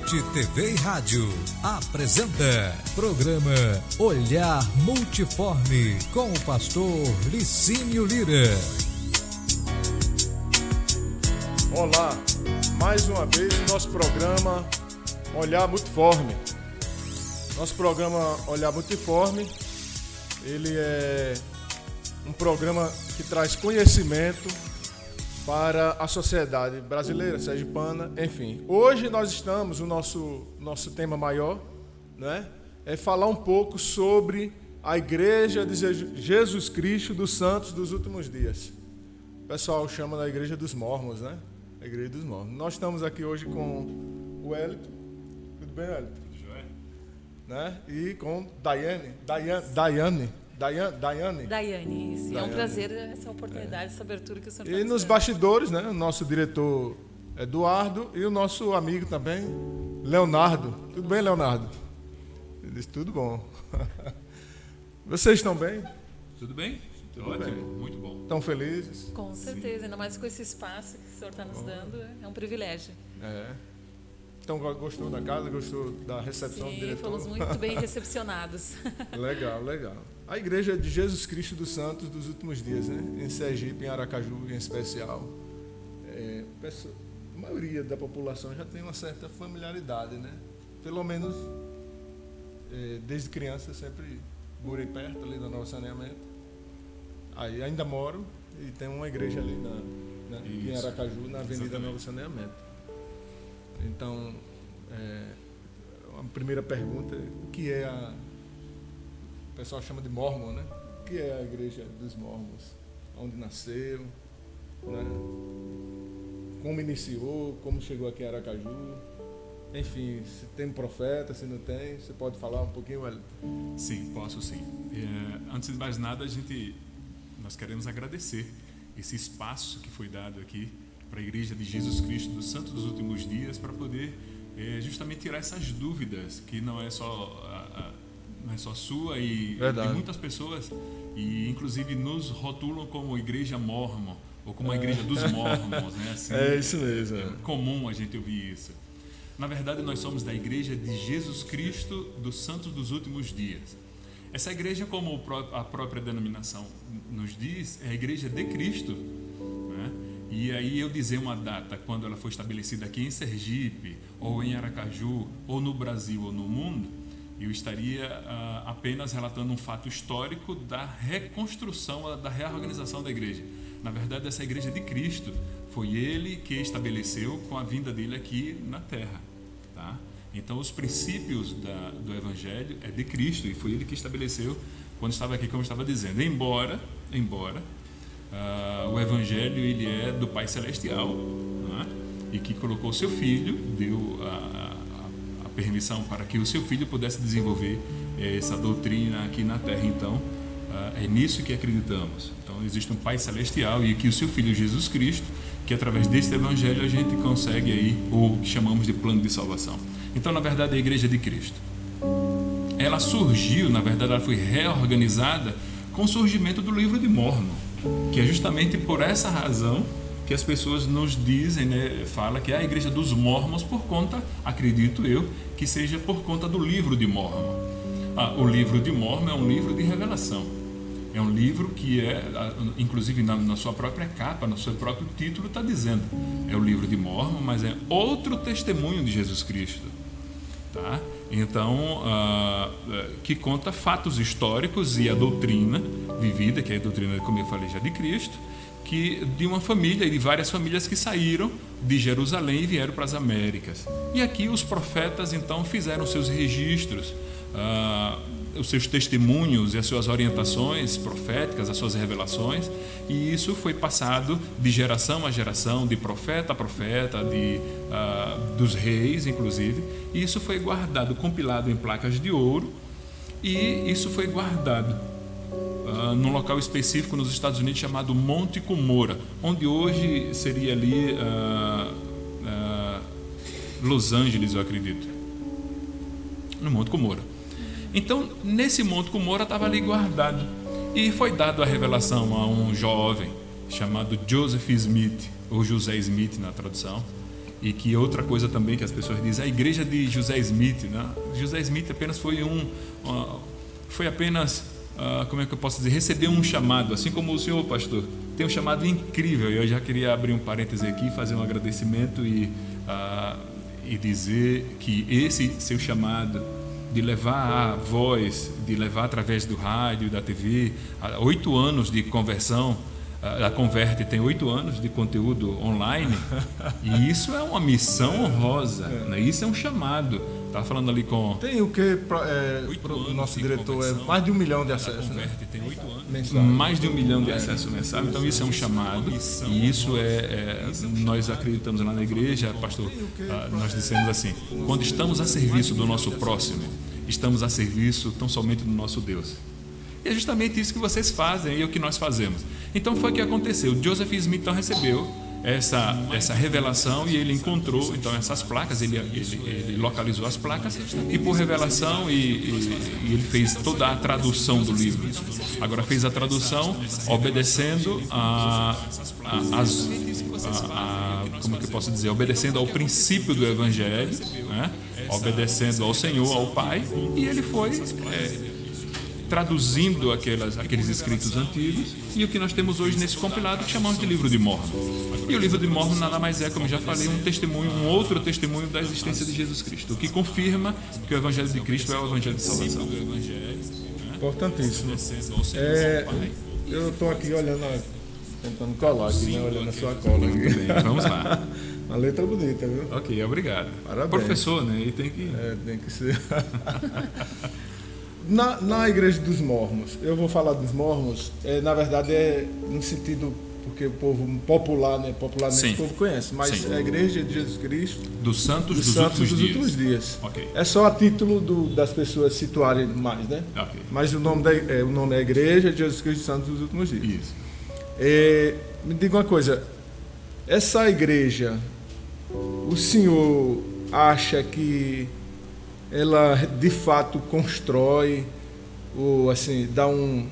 Fonte TV e Rádio apresenta programa Olhar Multiforme com o pastor Licínio Lira. Olá, mais uma vez o nosso programa Olhar Multiforme. Nosso programa Olhar Multiforme, ele é um programa que traz conhecimento para a sociedade brasileira, sergipana, enfim. Hoje nós estamos, o nosso tema maior, né, é falar um pouco sobre a Igreja de Jesus Cristo dos Santos dos Últimos Dias. O pessoal chama da Igreja dos Mormons, né? A Igreja dos Mormons. Nós estamos aqui hoje com o Wellington. Tudo bem, Wellington? Tudo jóia. Né? E com Daiane, isso. É um prazer essa oportunidade, essa abertura que o senhor está E nos bastidores, né, o nosso diretor Eduardo e o nosso amigo também, Leonardo. Tudo bem, Leonardo? Ele disse, tudo bom. Vocês estão bem? Tudo bem? Tudo ótimo, bem. Muito bom. Estão felizes? Com certeza, ainda mais com esse espaço que o senhor está nos dando, é um privilégio. Então, gostou da casa, gostou da recepção do diretor? Sim, fomos muito bem recepcionados. Legal. A Igreja de Jesus Cristo dos Santos dos Últimos Dias, né? Em Sergipe, em Aracaju, em especial. A maioria da população já tem uma certa familiaridade, né? Pelo menos, desde criança, eu sempre morei perto ali da Novo Saneamento. Aí ainda moro e tem uma igreja ali em Aracaju, na Avenida Novo Saneamento. Então, a primeira pergunta, o que é o pessoal chama de Mormon, né? O que é a Igreja dos Mormons? Onde nasceu, né? Como iniciou, como chegou aqui em Aracaju? Enfim, se tem profeta, se não tem, você pode falar um pouquinho, Wellington? Sim, posso sim. Antes de mais nada, nós queremos agradecer esse espaço que foi dado aqui para a Igreja de Jesus Cristo dos Santos dos Últimos Dias, para poder justamente tirar essas dúvidas, que não é só sua e de muitas pessoas, e inclusive nos rotulam como Igreja Mormon, ou como a Igreja dos Mormons, né? Assim, isso mesmo. É comum a gente ouvir isso. Na verdade, nós somos da Igreja de Jesus Cristo dos Santos dos Últimos Dias. Essa igreja, como a própria denominação nos diz, é a Igreja de Cristo, né? E aí eu dizer uma data, quando ela foi estabelecida aqui em Sergipe, ou em Aracaju, ou no Brasil, ou no mundo, eu estaria apenas relatando um fato histórico da reconstrução, da reorganização da igreja. Na verdade, essa Igreja de Cristo foi Ele que estabeleceu com a vinda dele aqui na Terra, tá? Então, os princípios do Evangelho é de Cristo, e foi Ele que estabeleceu quando estava aqui, como eu estava dizendo. Embora o Evangelho ele é do Pai Celestial, né? E que colocou o seu Filho, deu a permissão para que o seu Filho pudesse desenvolver essa doutrina aqui na Terra. Então, é nisso que acreditamos. Então, existe um Pai Celestial e que o seu Filho Jesus Cristo, que através deste Evangelho a gente consegue aí o que chamamos de plano de salvação. Então, na verdade, a Igreja de Cristo, ela surgiu, na verdade, ela foi reorganizada com o surgimento do livro de Mormon, que é justamente por essa razão que as pessoas nos dizem, né, fala que é a Igreja dos Mormons por conta, acredito eu, que seja por conta do livro de Mormon. O livro de Mormon é um livro de revelação. É um livro que inclusive na sua própria capa, no seu próprio título, está dizendo, é o livro de Mormon, mas é outro testemunho de Jesus Cristo, tá? Então, que conta fatos históricos e a doutrina vivida, que é a doutrina, como eu falei já, de Cristo, que de uma família e de várias famílias que saíram de Jerusalém e vieram para as Américas. E aqui os profetas, então, fizeram seus registros, os seus testemunhos e as suas orientações proféticas, as suas revelações, e isso foi passado de geração a geração, de profeta a profeta, dos reis, inclusive, e isso foi guardado, compilado em placas de ouro, e isso foi guardado num local específico nos Estados Unidos chamado Monte Cumorah, onde hoje seria ali Los Angeles, eu acredito, no Monte Cumorah. Então, nesse Monte Cumorah estava ali guardado, e foi dado a revelação a um jovem chamado Joseph Smith, ou José Smith na tradução, E que outra coisa também que as pessoas dizem, a igreja de José Smith, né? José Smith apenas foi apenas, como é que eu posso dizer, recebeu um chamado, assim como o senhor, pastor, tem um chamado incrível. Eu já queria abrir um parêntese aqui, fazer um agradecimento e dizer que esse seu chamado de levar a voz, de levar através do rádio, da TV, 8 anos de conversão. A Converte tem 8 anos de conteúdo online, e isso é uma missão honrosa, né? Isso é um chamado. Estava falando ali com... Tem o que o nosso diretor é mais de 1 milhão de acessos, né? Tem 8 anos. Mensal. Mais de 1 milhão de acessos mensais. Então isso é um chamado, e isso nós acreditamos lá na igreja, pastor, nós dissemos assim, quando estamos a serviço do nosso próximo, estamos a serviço tão somente do nosso Deus. E é justamente isso que vocês fazem e o que nós fazemos. Então foi o que aconteceu. Joseph Smith então recebeu essa revelação, e ele encontrou então essas placas, ele localizou as placas, e por revelação e ele fez toda a tradução do livro. Agora fez a tradução obedecendo como é que eu posso dizer, obedecendo ao princípio do Evangelho, né? Obedecendo ao Senhor, ao Pai, e ele foi traduzindo aqueles escritos antigos, e o que nós temos hoje nesse compilado que chamamos de Livro de Mórmon. E o Livro de Mórmon nada mais é, como eu já falei, um outro testemunho da existência de Jesus Cristo, o que confirma que o Evangelho de Cristo é o Evangelho de salvação. Importantíssimo. Eu estou aqui olhando, tentando colar aqui, né? Olhando a sua cola aqui. Muito bem, vamos lá. Uma letra bonita, viu? Ok, obrigado. Parabéns. Professor, né? E tem que... tem que ser... Na igreja dos Mórmons, eu vou falar dos Mórmons, na verdade no sentido, porque o povo popularmente Sim. o povo conhece, mas Sim. é a igreja de Jesus Cristo dos santos dos últimos dias. Okay. É só a título das pessoas situarem mais, né? Okay. Mas o nome é a igreja de Jesus Cristo dos Santos dos Últimos Dias. Isso. Me diga uma coisa, essa igreja, o senhor acha que ela de fato constrói ou assim dá um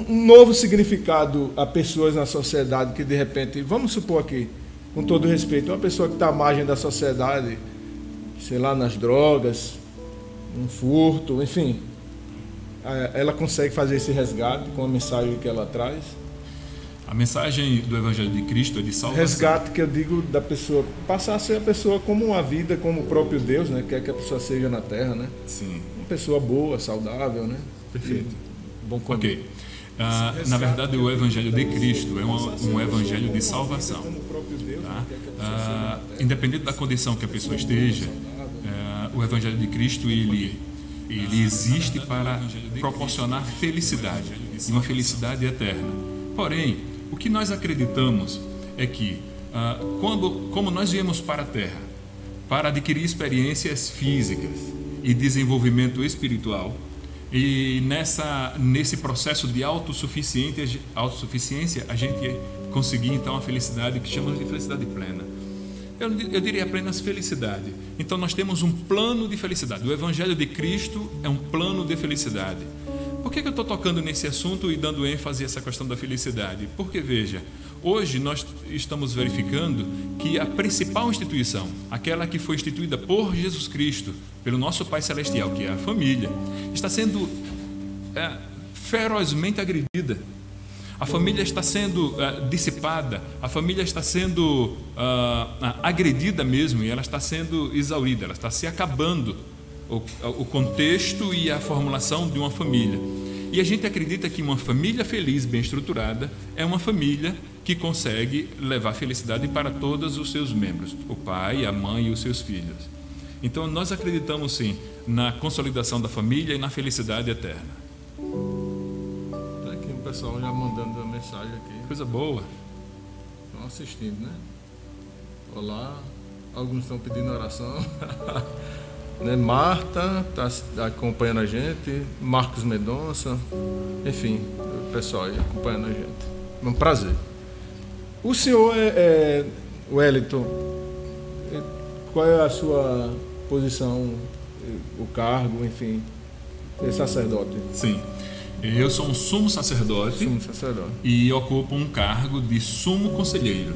novo significado a pessoas na sociedade que de repente, vamos supor aqui, com todo respeito, uma pessoa que está à margem da sociedade, sei lá, nas drogas, um furto, enfim, ela consegue fazer esse resgate com a mensagem que ela traz? A mensagem do Evangelho de Cristo é de salvação. Resgate, que eu digo, da pessoa passar a ser a pessoa como uma vida, como o próprio Deus, né? Quer que a pessoa seja na Terra, né? Sim. Uma pessoa boa, saudável, né? Perfeito. Bom convívio. Ok. Na verdade, o Evangelho de Cristo é um Evangelho de salvação. Tá? Independente da condição que a pessoa esteja, o Evangelho de Cristo ele existe para proporcionar felicidade, e uma felicidade eterna. Porém, o que nós acreditamos é que, como nós viemos para a Terra para adquirir experiências físicas e desenvolvimento espiritual, e nesse processo de autossuficiência, a gente conseguir então a felicidade que chamamos de felicidade plena. Eu diria apenas felicidade. Então nós temos um plano de felicidade. O Evangelho de Cristo é um plano de felicidade. Por que eu estou tocando nesse assunto e dando ênfase a essa questão da felicidade? Porque, veja, hoje nós estamos verificando que a principal instituição, aquela que foi instituída por Jesus Cristo, pelo nosso Pai Celestial, que é a família, está sendo ferozmente agredida. A família está sendo dissipada, a família está sendo agredida mesmo, e ela está sendo exaurida, ela está se acabando. O contexto e a formulação de uma família. E a gente acredita que uma família feliz, bem estruturada, é uma família que consegue levar felicidade para todos os seus membros, o pai, a mãe e os seus filhos. Então nós acreditamos sim na consolidação da família e na felicidade eterna. Está aqui o pessoal já mandando a mensagem aqui. Coisa boa. Estão assistindo, né? Olá, alguns estão pedindo oração. Né? Marta está acompanhando a gente, Marcos Mendonça, enfim, o pessoal aí acompanhando a gente. É um prazer. O senhor Wellington, qual é a sua posição, o cargo, enfim, de sacerdote? Sim. Eu sou um sumo sacerdote, e ocupo um cargo de sumo conselheiro.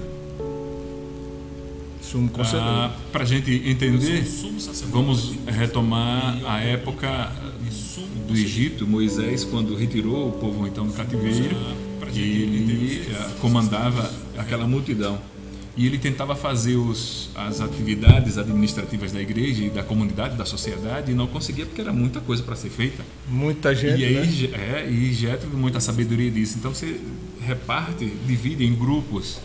Sumo conselheiro. Para a gente entender, vamos retomar a época do Egito. Moisés, quando retirou o povo então do cativeiro, ele comandava aquela multidão. E ele tentava fazer as atividades administrativas da igreja e da comunidade, da sociedade, e não conseguia porque era muita coisa para ser feita. Muita gente, e aí, e Jétro, muita sabedoria disso. Então você reparte, divide em grupos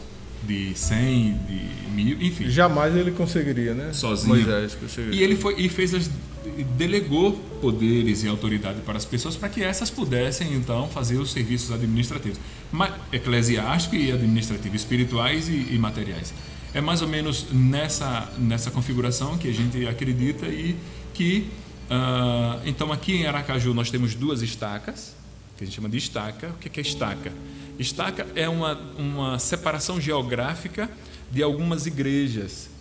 de 100, de 1000, enfim. Jamais ele conseguiria, né? Sozinho. Moisés conseguiria. E ele delegou poderes e autoridade para as pessoas para que essas pudessem então fazer os serviços administrativos, eclesiásticos e administrativos, espirituais e materiais. É mais ou menos nessa configuração que a gente acredita e que então aqui em Aracaju nós temos 2 estacas, que a gente chama de estaca. O que é estaca? Estaca é uma separação geográfica de algumas igrejas.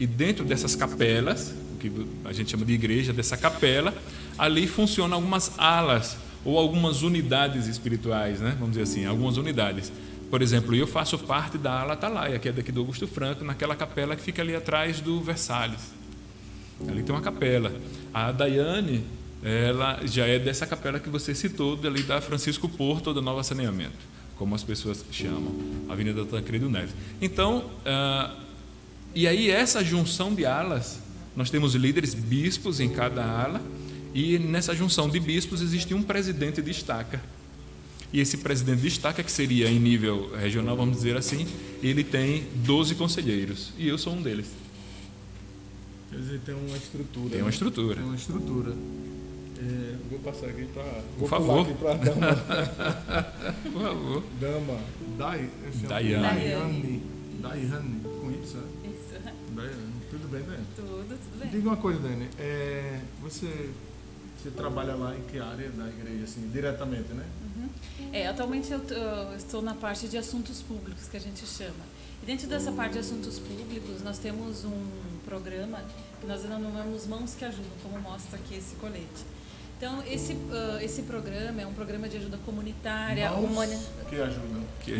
E dentro dessas capelas, o que a gente chama de igreja, dessa capela, ali funcionam algumas alas ou algumas unidades espirituais, né? Vamos dizer assim, algumas unidades. Por exemplo, eu faço parte da ala Atalaia, que é daqui do Augusto Franco, naquela capela que fica ali atrás do Versalhes. Ali tem uma capela. A Daiane, ela já é dessa capela que você citou, ali da Francisco Porto ou da Nova Saneamento, como as pessoas chamam, Avenida Tancredo Neves. Então, e aí essa junção de alas, nós temos líderes bispos em cada ala, e nessa junção de bispos existe um presidente de estaca. E esse presidente de estaca, que seria em nível regional, vamos dizer assim, ele tem 12 conselheiros, e eu sou um deles. Quer dizer, tem uma estrutura. Tem uma estrutura. Tem uma estrutura. Vou passar aqui para... Por favor. Aqui para a dama. Por favor. Dama. Daiane. Daiane, com isso, né? Isso. Daiane. Tudo bem, Daiane? Tudo bem. Diga uma coisa, Daiane. Você trabalha lá em que área da igreja, assim, diretamente, né? Atualmente eu estou na parte de assuntos públicos, que a gente chama. E dentro dessa parte de assuntos públicos, nós temos um programa que nós denominamos Mãos que Ajudam, como mostra aqui esse colete. Então, esse programa é um programa de ajuda comunitária.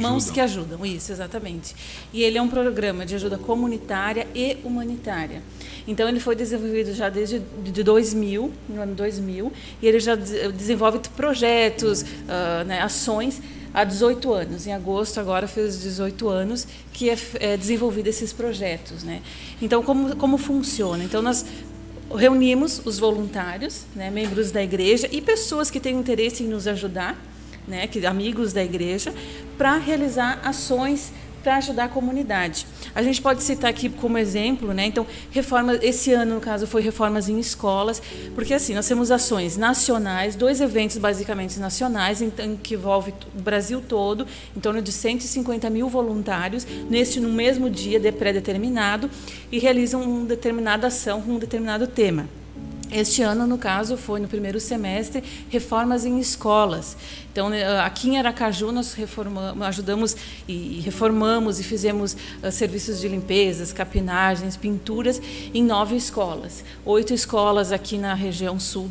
Mãos que Ajudam, isso, exatamente. E ele é um programa de ajuda comunitária e humanitária. Então, ele foi desenvolvido já desde 2000, no ano 2000, e ele já desenvolve projetos, ações há 18 anos. Em agosto, agora, fez 18 anos que é desenvolvido esses projetos, né? Então, como funciona? Então, nós reunimos os voluntários, né, membros da igreja e pessoas que têm interesse em nos ajudar, né, amigos da igreja, para realizar ações para ajudar a comunidade. A gente pode citar aqui como exemplo, né, então, esse ano, no caso, foi reformas em escolas, porque assim, nós temos ações nacionais, 2 eventos basicamente nacionais, então, que envolve o Brasil todo, em torno de 150 mil voluntários, no mesmo dia pré-determinado, e realizam uma determinada ação com um determinado tema. Este ano, no caso, foi no primeiro semestre, reformas em escolas. Então, aqui em Aracaju, nós ajudamos e reformamos e fizemos serviços de limpezas, capinagens, pinturas em 9 escolas. 8 escolas aqui na região sul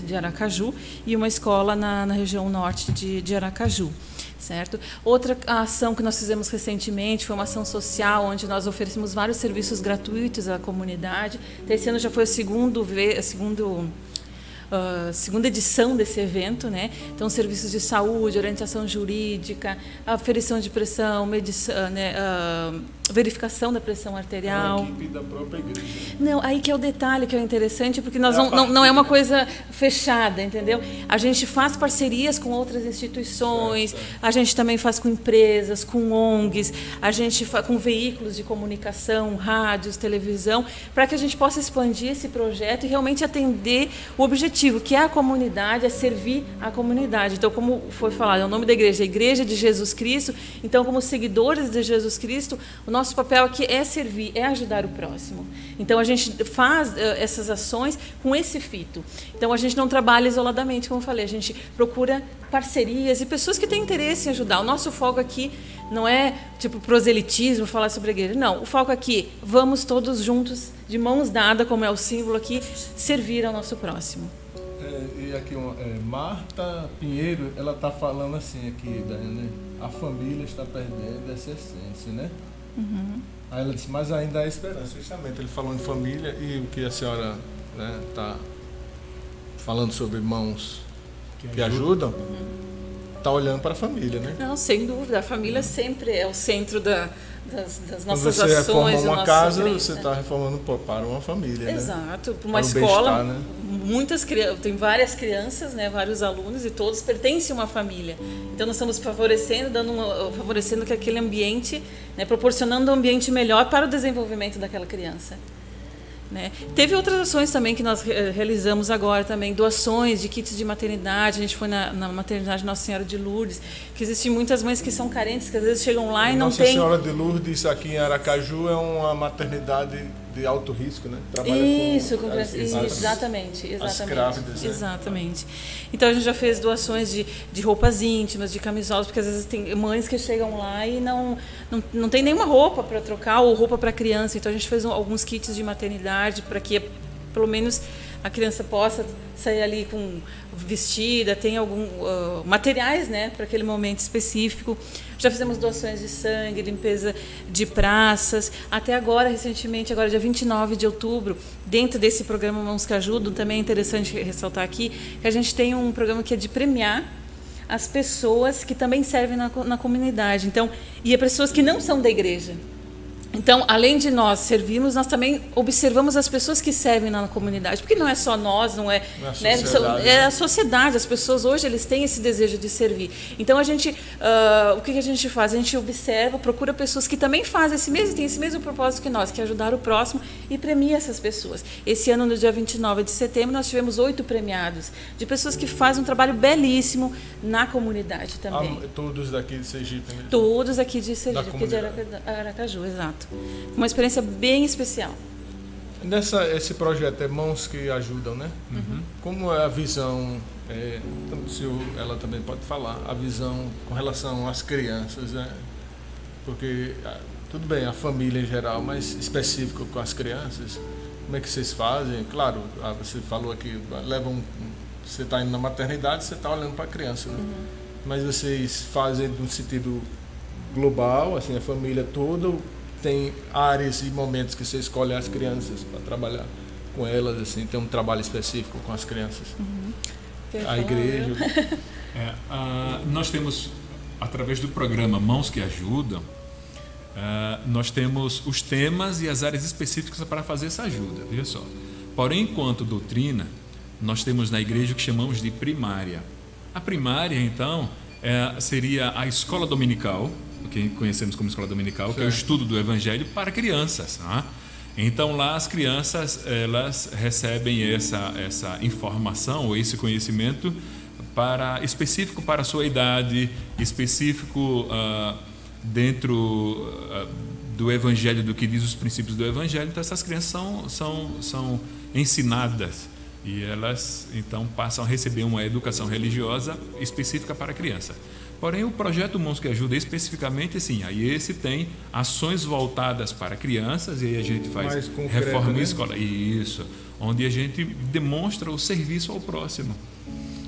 de Aracaju e uma escola na região norte de Aracaju. Certo? Outra ação que nós fizemos recentemente foi uma ação social, onde nós oferecemos vários serviços gratuitos à comunidade. Esse ano já foi a segunda edição desse evento, né? Então, serviços de saúde, orientação jurídica, aferição de pressão, medição, né? Verificação da pressão arterial. A equipe da própria igreja. Não, aí que é o detalhe que é interessante, porque nós não é uma coisa fechada, entendeu? A gente faz parcerias com outras instituições, a gente também faz com empresas, com ONGs, a gente faz com veículos de comunicação, rádios, televisão, para que a gente possa expandir esse projeto e realmente atender o objetivo, que é a comunidade, é servir a comunidade. Então, como foi falado, é o nome da igreja, a Igreja de Jesus Cristo. Então, como seguidores de Jesus Cristo, o nosso papel aqui é servir, é ajudar o próximo. Então, a gente faz essas ações com esse fito. Então, a gente não trabalha isoladamente, como eu falei, a gente procura parcerias e pessoas que têm interesse em ajudar. O nosso foco aqui não é tipo proselitismo, falar sobre a igreja. Não, o foco aqui, vamos todos juntos, de mãos dadas, como é o símbolo aqui, servir ao nosso próximo. E aqui, Marta Pinheiro, ela está falando assim aqui, Daiane, a família está perdendo essa essência, né? Uhum. Aí ela disse, mas ainda há esperança. Justamente, ele falou em família e o que a senhora está falando sobre mãos que ajudam, está olhando para a família, né? Não, sem dúvida. A família sempre é o centro das nossas Quando você ações. reforma uma casa, você está reformando para uma família, Exato. né? Para uma escola, né? Tem várias crianças, né? Vários alunos e todos pertencem a uma família. Então nós estamos favorecendo, favorecendo que aquele ambiente, né? Proporcionando um ambiente melhor para o desenvolvimento daquela criança. Né? Teve outras ações também que nós realizamos agora também, doações de kits de maternidade. A gente foi na maternidade Nossa Senhora de Lourdes, que existem muitas mães que são carentes, que às vezes chegam lá e não tem... Nossa Senhora de Lourdes, aqui em Aracaju, é uma maternidade de alto risco, né? Trabalha exatamente. As grávidas, né? Exatamente. Então a gente já fez doações de roupas íntimas, de camisolas, porque às vezes tem mães que chegam lá e não tem nenhuma roupa para trocar ou roupa para criança. Então a gente fez alguns kits de maternidade para que pelo menos a criança possa sair ali com vestida, tem algum materiais, né, para aquele momento específico. Já fizemos doações de sangue, limpeza de praças. Até agora, recentemente, agora dia 29 de outubro, dentro desse programa Mãos que Ajudam, também é interessante ressaltar aqui que a gente tem um programa que é de premiar as pessoas que também servem na comunidade. Então, e é pessoas que não são da igreja. Então, além de nós servirmos, nós também observamos as pessoas que servem na comunidade, porque não é só nós, não é, né, é a sociedade. As pessoas hoje eles têm esse desejo de servir. Então, o que a gente faz? A gente observa, procura pessoas que também têm esse mesmo propósito que nós, que é ajudar o próximo, e premia essas pessoas. Esse ano, no dia 29 de setembro, nós tivemos 8 premiados, de pessoas que fazem um trabalho belíssimo na comunidade também. Todos daqui de Sergipe mesmo? Todos aqui de Sergipe, aqui de Aracaju, exato. Uma experiência bem especial. Esse projeto é Mãos que Ajudam, né? Uhum. Como é a visão, ela também pode falar, a visão com relação às crianças, né? Porque, tudo bem, a família em geral, mas específico com as crianças, como é que vocês fazem? Claro, você falou aqui, você está indo na maternidade, você está olhando para a criança, né? Uhum. Mas vocês fazem no sentido global, assim, a família toda, tem áreas e momentos que você escolhe as crianças para trabalhar com elas, assim, tem um trabalho específico com as crianças. Uhum. A igreja. Nós temos, através do programa Mãos que Ajudam, nós temos os temas e as áreas específicas para fazer essa ajuda, veja só. Porém, enquanto doutrina, nós temos na igreja o que chamamos de primária. A primária, então, seria a escola dominical, o que conhecemos como escola dominical, que é o estudo do Evangelho para crianças. Tá? Então, lá as crianças elas recebem essa informação ou esse conhecimento específico para a sua idade, específico dentro do Evangelho, do que diz os princípios do Evangelho. Então, essas crianças são ensinadas e elas, então, passam a receber uma educação religiosa específica para a criança. Porém, o projeto Mãos que Ajudam especificamente, sim, aí esse tem ações voltadas para crianças e aí a gente faz reforma escolar, isso, onde a gente demonstra o serviço ao próximo.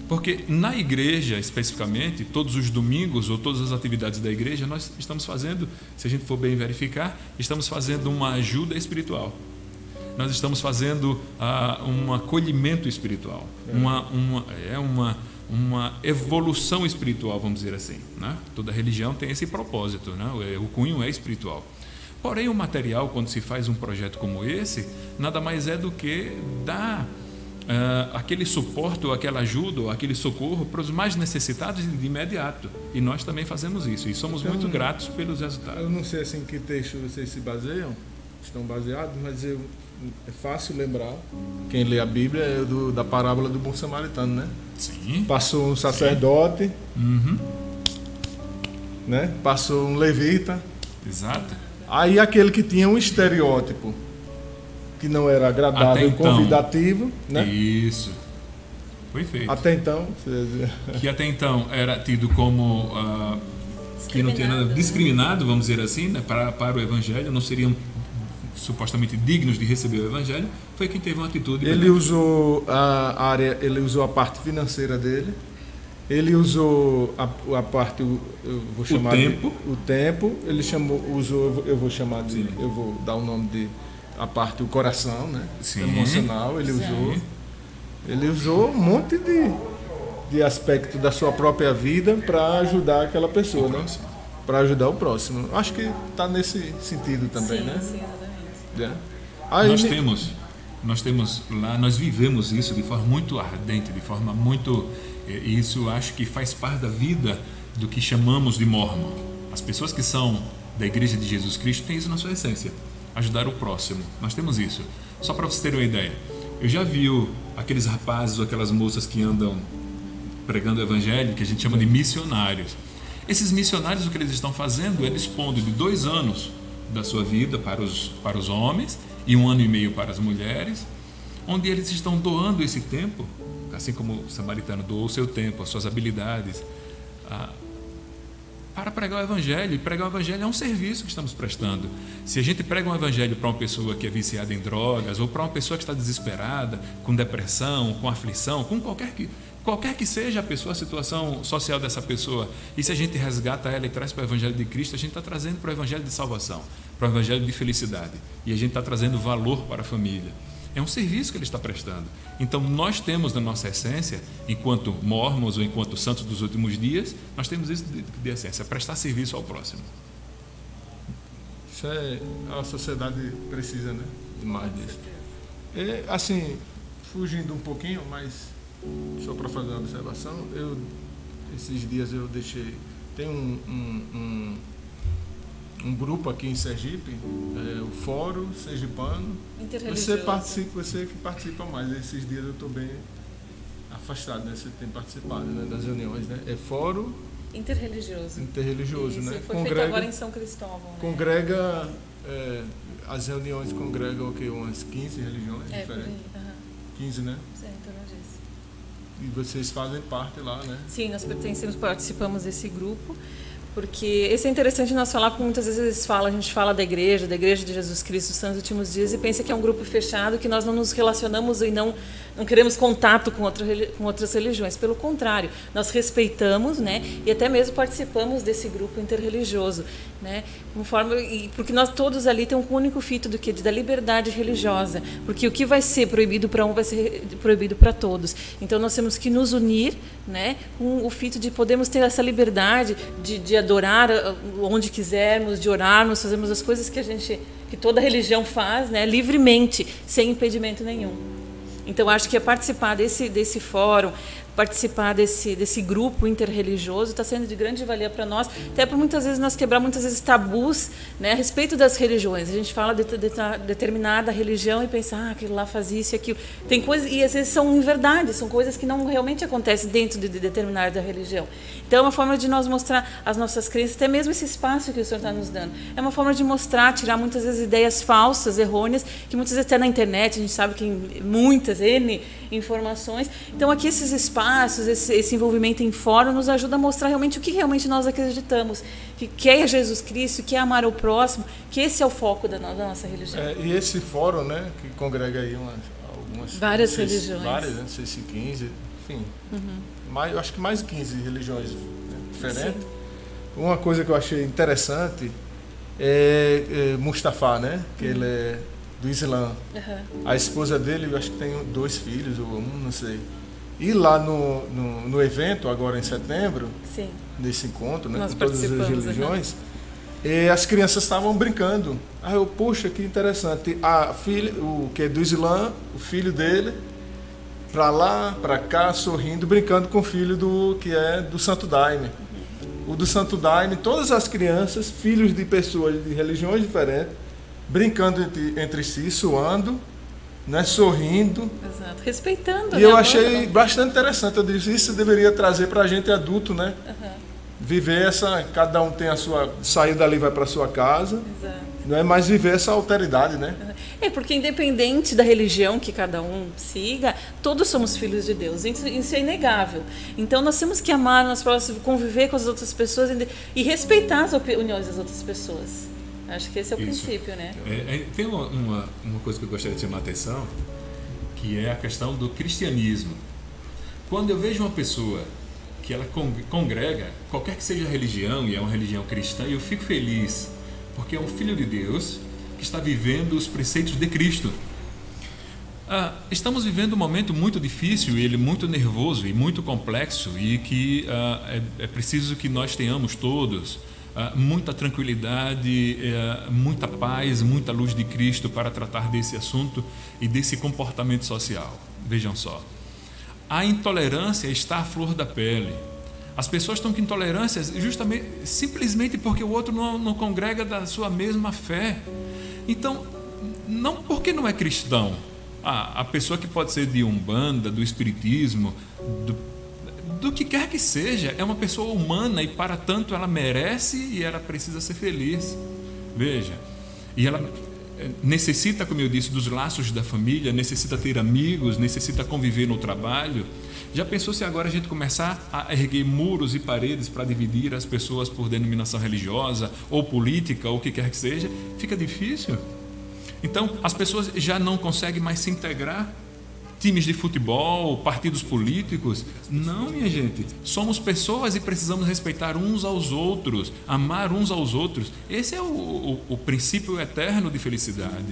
Porque na igreja, especificamente, todos os domingos ou todas as atividades da igreja, nós estamos fazendo, se a gente for bem verificar, estamos fazendo uma ajuda espiritual. Nós estamos fazendo um acolhimento espiritual, uma evolução espiritual, vamos dizer assim, né? Toda religião tem esse propósito, né? O cunho é espiritual. Porém, o material, quando se faz um projeto como esse, nada mais é do que dar aquele suporte, ou aquela ajuda, ou aquele socorro para os mais necessitados de imediato. E nós também fazemos isso, e somos muito gratos pelos resultados. Eu não sei assim que texto vocês se baseiam, estão baseados, mas é fácil lembrar, quem lê a Bíblia, é da parábola do bom samaritano, né? Sim. Passou um sacerdote, né? Passou um levita. Exato. Aí aquele que tinha um estereótipo que não era agradável e convidativo, né? Isso. Foi feito. Até então. Que até então era tido como que não tinha nada discriminado, vamos dizer assim, né? Para o Evangelho, não seriam supostamente dignos de receber o Evangelho, foi quem teve uma atitude. Ele usou a parte financeira dele, ele usou a parte, eu vou chamar o tempo, ele usou, eu vou dar o nome de a parte, o coração, né? Sim. Emocional, ele usou um monte de aspecto da sua própria vida para ajudar aquela pessoa, né? Para ajudar o próximo. Acho que está nesse sentido também, né? Sim, exatamente. Nós temos lá, nós vivemos isso de forma muito ardente, de forma muito... Isso acho que faz parte da vida do que chamamos de mormon. As pessoas que são da Igreja de Jesus Cristo têm isso na sua essência, ajudar o próximo. Nós temos isso. Só para vocês terem uma ideia, eu já vi aqueles rapazes ou aquelas moças que andam pregando o Evangelho, que a gente chama de missionários. Esses missionários, o que eles estão fazendo é dispondo de 2 anos da sua vida para os homens e 1 ano e meio para as mulheres, onde eles estão doando esse tempo, assim como o samaritano doou o seu tempo, as suas habilidades, para pregar o Evangelho. E pregar o Evangelho é um serviço que estamos prestando. Se a gente prega um Evangelho para uma pessoa que é viciada em drogas, ou para uma pessoa que está desesperada, com depressão, com aflição, com qualquer que seja a situação social dessa pessoa, e se a gente resgata ela e traz para o Evangelho de Cristo, a gente está trazendo para o Evangelho de salvação, para o Evangelho de felicidade, e a gente está trazendo valor para a família. É um serviço que ele está prestando. Então nós temos na nossa essência, enquanto mormons ou enquanto santos dos últimos dias, nós temos isso de essência, prestar serviço ao próximo. Isso a sociedade precisa, né? Mais disso. E, assim, fugindo um pouquinho, mas só para fazer uma observação, esses dias eu deixei, tem um grupo aqui em Sergipe, o Fórum Sergipano. Você que participa mais. Esses dias eu estou bem afastado, né? Você tem participado, né, das reuniões, né? É Fórum Interreligioso, isso, né? Foi feito agora em São Cristóvão. Né? Congrega, as reuniões congregam umas 15 religiões diferentes. 15, né? Sim, em torno disso. E vocês fazem parte lá, né? Sim, nós participamos desse grupo, porque esse é interessante nós falar, porque muitas vezes a gente fala da igreja de Jesus Cristo dos Santos Últimos Dias, e pensa que é um grupo fechado, que nós não nos relacionamos e não queremos contato com outras religiões. Pelo contrário, nós respeitamos, né, e até mesmo participamos desse grupo interreligioso, né, porque nós todos ali temos um único fito da liberdade religiosa, porque o que vai ser proibido para um vai ser proibido para todos. Então nós temos que nos unir, né, com o fito de podermos ter essa liberdade de adorar onde quisermos, de orarmos, fazermos as coisas que toda religião faz, né, livremente, sem impedimento nenhum. Então, acho que participar desse fórum, participar desse grupo interreligioso está sendo de grande valia para nós, até por muitas vezes nós quebrar tabus, né, a respeito das religiões. A gente fala de determinada religião e pensa, aquilo lá faz isso e aquilo. Tem coisas, e às vezes são inverdades, são coisas que não realmente acontecem dentro de determinada religião. Então, é uma forma de nós mostrar as nossas crenças, até mesmo esse espaço que o Senhor está nos dando. É uma forma de mostrar, tirar muitas vezes ideias falsas, errôneas, que muitas vezes até na internet, a gente sabe que muitas informações. Então, aqui esses espaços, esse envolvimento em fórum nos ajuda a mostrar realmente o que realmente nós acreditamos, que é Jesus Cristo, que é amar o próximo, que esse é o foco da nossa religião. E esse fórum, né, que congrega aí várias religiões. Várias, né, 6 e 15, enfim. Eu acho que mais de 15 religiões, né, diferentes. Sim. Uma coisa que eu achei interessante é Mustafa, né, que ele é do Islã. A esposa dele, eu acho que tem 2 filhos, ou 1, não sei. E lá no evento, agora em setembro, sim, nesse encontro, né, com todas as religiões, as crianças estavam brincando. Poxa, que interessante. A filha, o que é do Islã, o filho dele, para lá, para cá, sorrindo, brincando com o filho que é do Santo Daime. O do Santo Daime, todas as crianças, filhos de pessoas de religiões diferentes, brincando entre si, suando, né, sorrindo. Exato, respeitando. E eu achei bastante interessante. Eu disse, isso deveria trazer para a gente adulto, né? Viver cada um tem a sua, sair dali vai para sua casa. Exato. Não é mais viver essa alteridade, né? Porque independente da religião que cada um siga, todos somos filhos de Deus. Isso é inegável. Então nós temos que amar nós próximos, conviver com as outras pessoas e respeitar as opiniões das outras pessoas. Acho que esse é o princípio, né? Tem uma coisa que eu gostaria de chamar a atenção, que é a questão do cristianismo. Quando eu vejo uma pessoa que ela congrega, qualquer que seja a religião, e é uma religião cristã, eu fico feliz, porque é um filho de Deus que está vivendo os preceitos de Cristo. Estamos vivendo um momento muito difícil, ele muito nervoso e muito complexo, e que é preciso que nós tenhamos todos muita tranquilidade, muita paz, muita luz de Cristo para tratar desse assunto e desse comportamento social. Vejam só, a intolerância está à flor da pele. As pessoas estão com intolerância justamente, simplesmente porque o outro não congrega da sua mesma fé. Então, não porque não é cristão. A pessoa que pode ser de Umbanda, do Espiritismo, do que quer que seja, é uma pessoa humana e, para tanto, ela merece e ela precisa ser feliz. Veja, e ela necessita, como eu disse, dos laços da família, necessita ter amigos, necessita conviver no trabalho. Já pensou se agora a gente começar a erguer muros e paredes para dividir as pessoas por denominação religiosa ou política ou o que quer que seja? Fica difícil. Então, as pessoas já não conseguem mais se integrar. Times de futebol, partidos políticos. Não, minha gente. Somos pessoas e precisamos respeitar uns aos outros, amar uns aos outros. Esse é o princípio eterno de felicidade.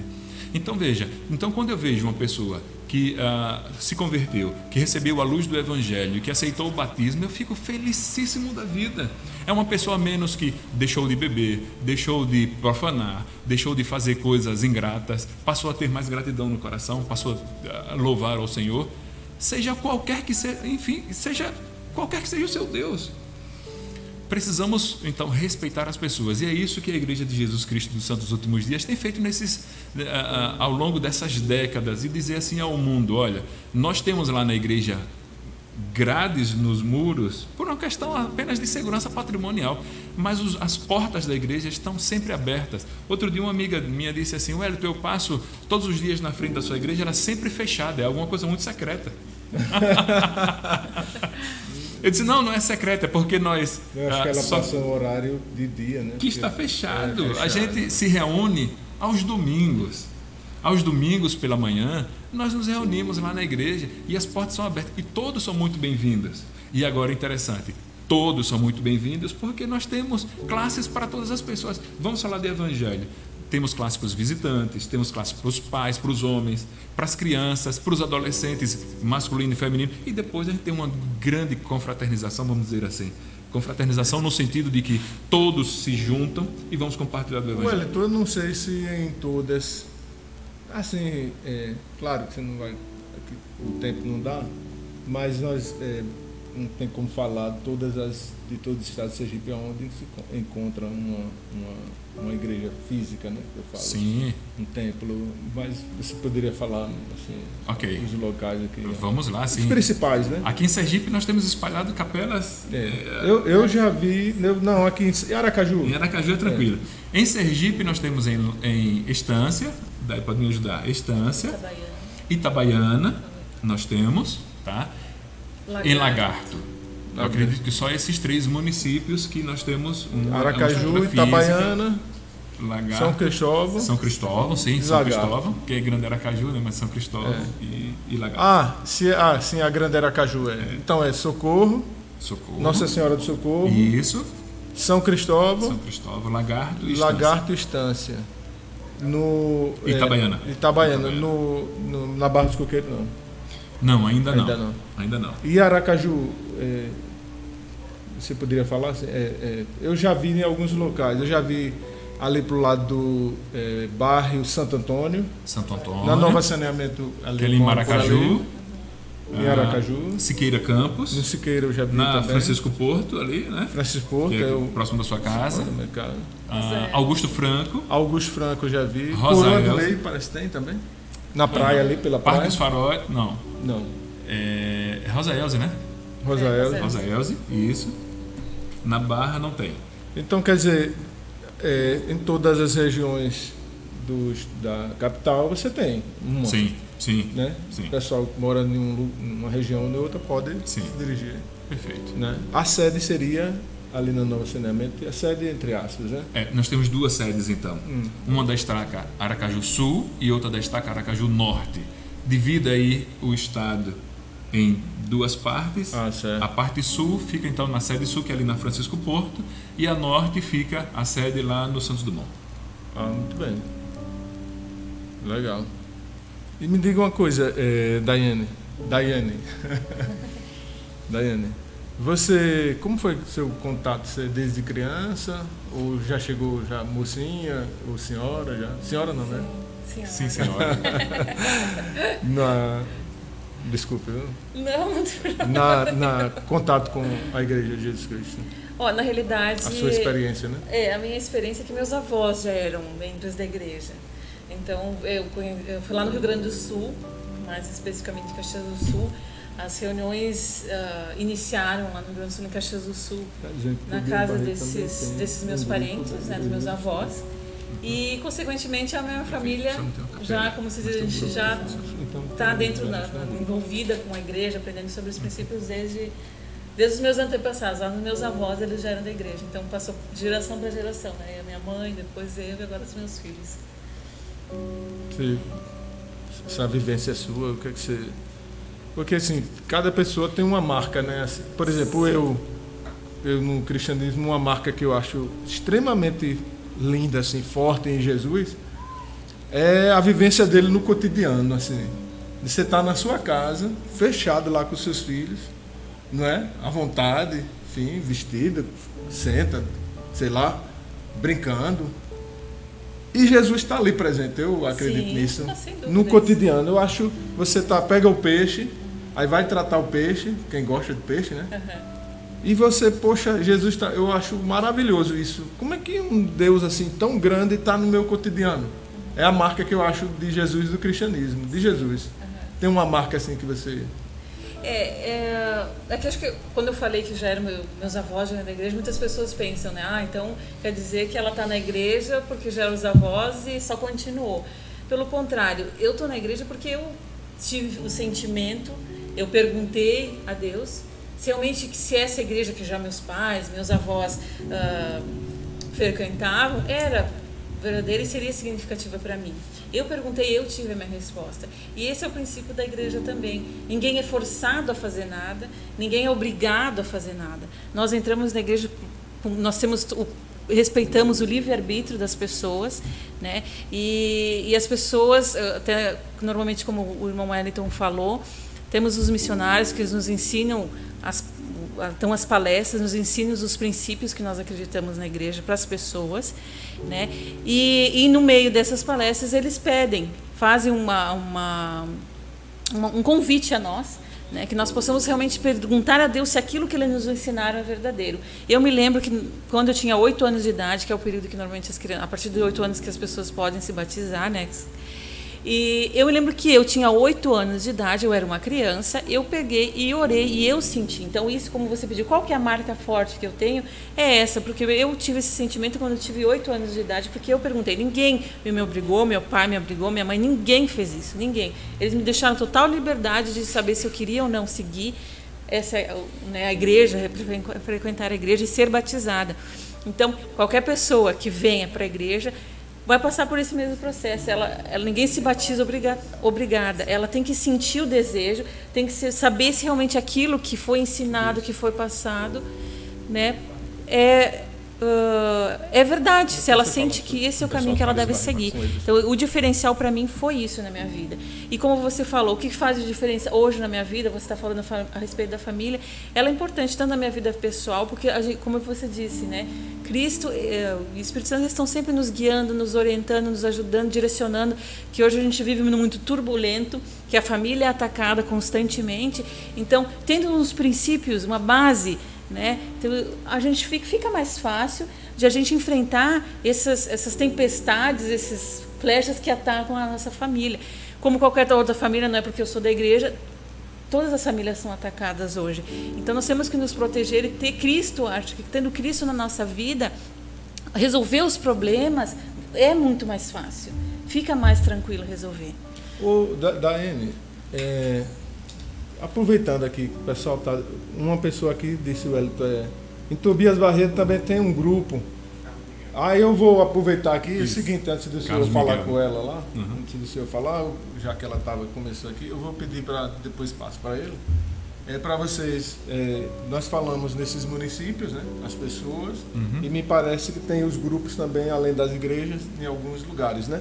Então, veja, quando eu vejo uma pessoa que se converteu, que recebeu a luz do Evangelho, que aceitou o batismo, eu fico felicíssimo da vida. É uma pessoa menos que deixou de beber, deixou de profanar, deixou de fazer coisas ingratas, passou a ter mais gratidão no coração, passou a louvar ao Senhor, seja qualquer que seja, enfim, seja qualquer que seja o seu Deus. Precisamos, então, respeitar as pessoas. E é isso que a Igreja de Jesus Cristo dos Santos Últimos Dias tem feito ao longo dessas décadas, e dizer assim ao mundo: olha, nós temos lá na igreja grades nos muros por uma questão apenas de segurança patrimonial, mas as portas da igreja estão sempre abertas. Outro dia uma amiga minha disse assim: Wellington, eu passo todos os dias na frente da sua igreja, ela sempre fechada, é alguma coisa muito secreta. Eu disse: não é secreto, é porque nós... Eu acho que ela passa o horário de dia, né? Que está fechado. A gente se reúne aos domingos. Aos domingos pela manhã, nós nos reunimos lá na igreja e as portas são abertas. E todos são muito bem-vindos. E agora, interessante, todos são muito bem-vindos porque nós temos classes para todas as pessoas. Vamos falar de evangelho. Temos classe para os visitantes, temos classe para os pais, para os homens, para as crianças, para os adolescentes, masculino e feminino. E depois a gente tem uma grande confraternização, vamos dizer assim. Confraternização no sentido de que todos se juntam e vamos compartilhar do evangelho. Wellington, eu não sei se em todas... Assim, claro que você não vai... O tempo não dá, mas nós... não tem como falar de todo o estado de Sergipe, onde se encontra uma igreja física, né? Eu falo. Sim. Um templo, mas você poderia falar assim, okay, os locais aqui. Vamos lá, sim. Os principais, né? Aqui em Sergipe nós temos espalhado capelas. Eu já vi, não, aqui em Aracaju. Em Aracaju é tranquilo. Em Sergipe nós temos em Estância, daí pode me ajudar, Estância, Itabaiana, nós temos, tá? Em Lagarto. Eu acredito que só esses 3 municípios que nós temos Aracaju, Itabaiana, Lagarto, São Cristóvão, sim, São Cristóvão, que é Grande Aracaju, né? Mas São Cristóvão e Lagarto. Sim, a Grande Aracaju Então é Socorro, Nossa Senhora do Socorro. Isso. São Cristóvão, Lagarto e Estância. Lagarto e Estância. No Itabaiana. Na Barra dos Coqueiros, não. Não, ainda não. E Aracaju, você poderia falar? Eu já vi em alguns locais. Eu já vi ali pro lado do bairro Santo Antônio. Na Nova Saneamento, ali em Maracaju. Em Aracaju. Siqueira Campos. No Siqueira eu já vi na também. Francisco Porto, ali, né? Francisco Porto, que é próximo da sua casa. Augusto Franco. Augusto Franco eu já vi. Rosa Lei, parece que tem também. Na praia ali, pela praia. Parque dos Faróis, não. Rosa Elze, né? Rosa Elze, isso. Na Barra não tem. Então, quer dizer, em todas as regiões da capital você tem uma. Sim. Né? Sim. O pessoal que mora em uma região ou em outra pode se dirigir. Perfeito. Né? A sede seria ali no Novo Saneamento, a sede entre aspas, né? Nós temos 2 sedes então. Uma da Estaca Aracaju Sul e outra da Estaca Aracaju Norte. Divida aí o estado em 2 partes. Certo. A parte sul fica então na sede sul, que é ali na Francisco Porto, e a norte fica a sede lá no Santos Dumont. Muito bem. Legal. E me diga uma coisa, Daiane. Daiane, você, como foi seu contato? Você desde criança? Ou já chegou já mocinha? Ou senhora já? Senhora não, né? Senhora. Sim, senhora. Desculpe, viu? Não. Na contato com a Igreja de Jesus Cristo. Na realidade... A sua experiência, né? A minha experiência é que meus avós já eram membros da igreja. Então, eu fui lá no Rio Grande do Sul, mais especificamente em Caxias do Sul. As reuniões iniciaram lá no Rio Grande do Sul, em Caxias do Sul, na casa desses meus parentes, né, dos meus avós. E, consequentemente, a minha família, já, como se diz, a gente já está envolvida com a igreja, aprendendo sobre os princípios desde os meus antepassados. Lá nos meus avós, eles já eram da igreja. Então, passou de geração para geração, né? A minha mãe, depois eu e agora os meus filhos. Sim. Essa vivência é sua, o que é que você... Porque, assim, cada pessoa tem uma marca, né? Assim, por exemplo, eu no cristianismo, uma marca que eu acho extremamente linda, assim, forte em Jesus, é a vivência dele no cotidiano, assim. De você estar na sua casa, fechado lá com os seus filhos, não é? À vontade, enfim, vestida, senta, sei lá, brincando. E Jesus está ali presente, eu acredito nisso. No cotidiano, eu acho, você pega o peixe, aí vai tratar o peixe, quem gosta de peixe, né? Uhum. E você, poxa, Jesus está, eu acho maravilhoso isso. Como é que um Deus assim tão grande está no meu cotidiano? É a marca que eu acho de Jesus, do cristianismo, de Jesus. Uhum. Tem uma marca assim que você... É que acho que quando eu falei que já eram meus avós já eram da igreja, muitas pessoas pensam, né? Então quer dizer que ela está na igreja porque já eram os avós e só continuou. Pelo contrário, eu estou na igreja porque eu tive o sentimento, eu perguntei a Deus se realmente se essa igreja que já meus pais, meus avós frequentavam era verdadeira e seria significativa para mim. Eu perguntei, eu tive a minha resposta. E esse é o princípio da igreja também. Ninguém é forçado a fazer nada, ninguém é obrigado a fazer nada. Nós entramos na igreja, nós respeitamos o livre-arbítrio das pessoas, né? E as pessoas, até normalmente como o irmão Wellington falou, temos os missionários que nos ensinam então as palestras, nos ensinam os princípios que nós acreditamos na igreja para as pessoas, né? E no meio dessas palestras eles fazem um convite a nós, né? Que nós possamos realmente perguntar a Deus se aquilo que eles nos ensinaram é verdadeiro. Eu me lembro que quando eu tinha 8 anos de idade, que é o período que normalmente a partir de 8 anos que as pessoas podem se batizar, né? E eu me lembro que eu tinha 8 anos de idade, eu era uma criança, eu peguei e orei e eu senti. Então isso, como você pediu, qual que é a marca forte que eu tenho? É essa, porque eu tive esse sentimento quando eu tive 8 anos de idade, porque eu perguntei, ninguém me obrigou, meu pai me obrigou, minha mãe, ninguém fez isso, ninguém. Eles me deixaram total liberdade de saber se eu queria ou não seguir a igreja, frequentar a igreja e ser batizada. Então, qualquer pessoa que venha para a igreja vai passar por esse mesmo processo. Ninguém se batiza obrigada. Ela tem que sentir o desejo, tem que saber se realmente aquilo que foi ensinado, que foi passado, né, é verdade. Se ela sente que esse é o caminho que ela deve seguir. Então, o diferencial para mim foi isso na minha vida. E como você falou, o que faz a diferença hoje na minha vida, você está falando a respeito da família, ela é importante tanto na minha vida pessoal, porque, como você disse, né, Cristo e o Espírito Santo estão sempre nos guiando, nos orientando, nos ajudando, direcionando, que hoje a gente vive num mundo muito turbulento, que a família é atacada constantemente. Então, tendo uns princípios, uma base, né, então, a gente fica mais fácil de a gente enfrentar essas tempestades, esses flechas que atacam a nossa família. Como qualquer outra família, não é porque eu sou da igreja, todas as famílias são atacadas hoje. Então nós temos que nos proteger e ter Cristo. Acho que tendo Cristo na nossa vida, resolver os problemas é muito mais fácil. Fica mais tranquilo resolver. Daiane, aproveitando aqui, o pessoal uma pessoa aqui disse, o Wellington Em Tobias Barreto também tem um grupo. Aí eu vou aproveitar aqui o seguinte, antes do senhor falar com ela lá, antes do senhor falar, já que ela começou aqui, eu vou pedir para depois passo para ele. Para vocês, nós falamos nesses municípios, né, as pessoas, e me parece que tem os grupos também, além das igrejas, em alguns lugares, né?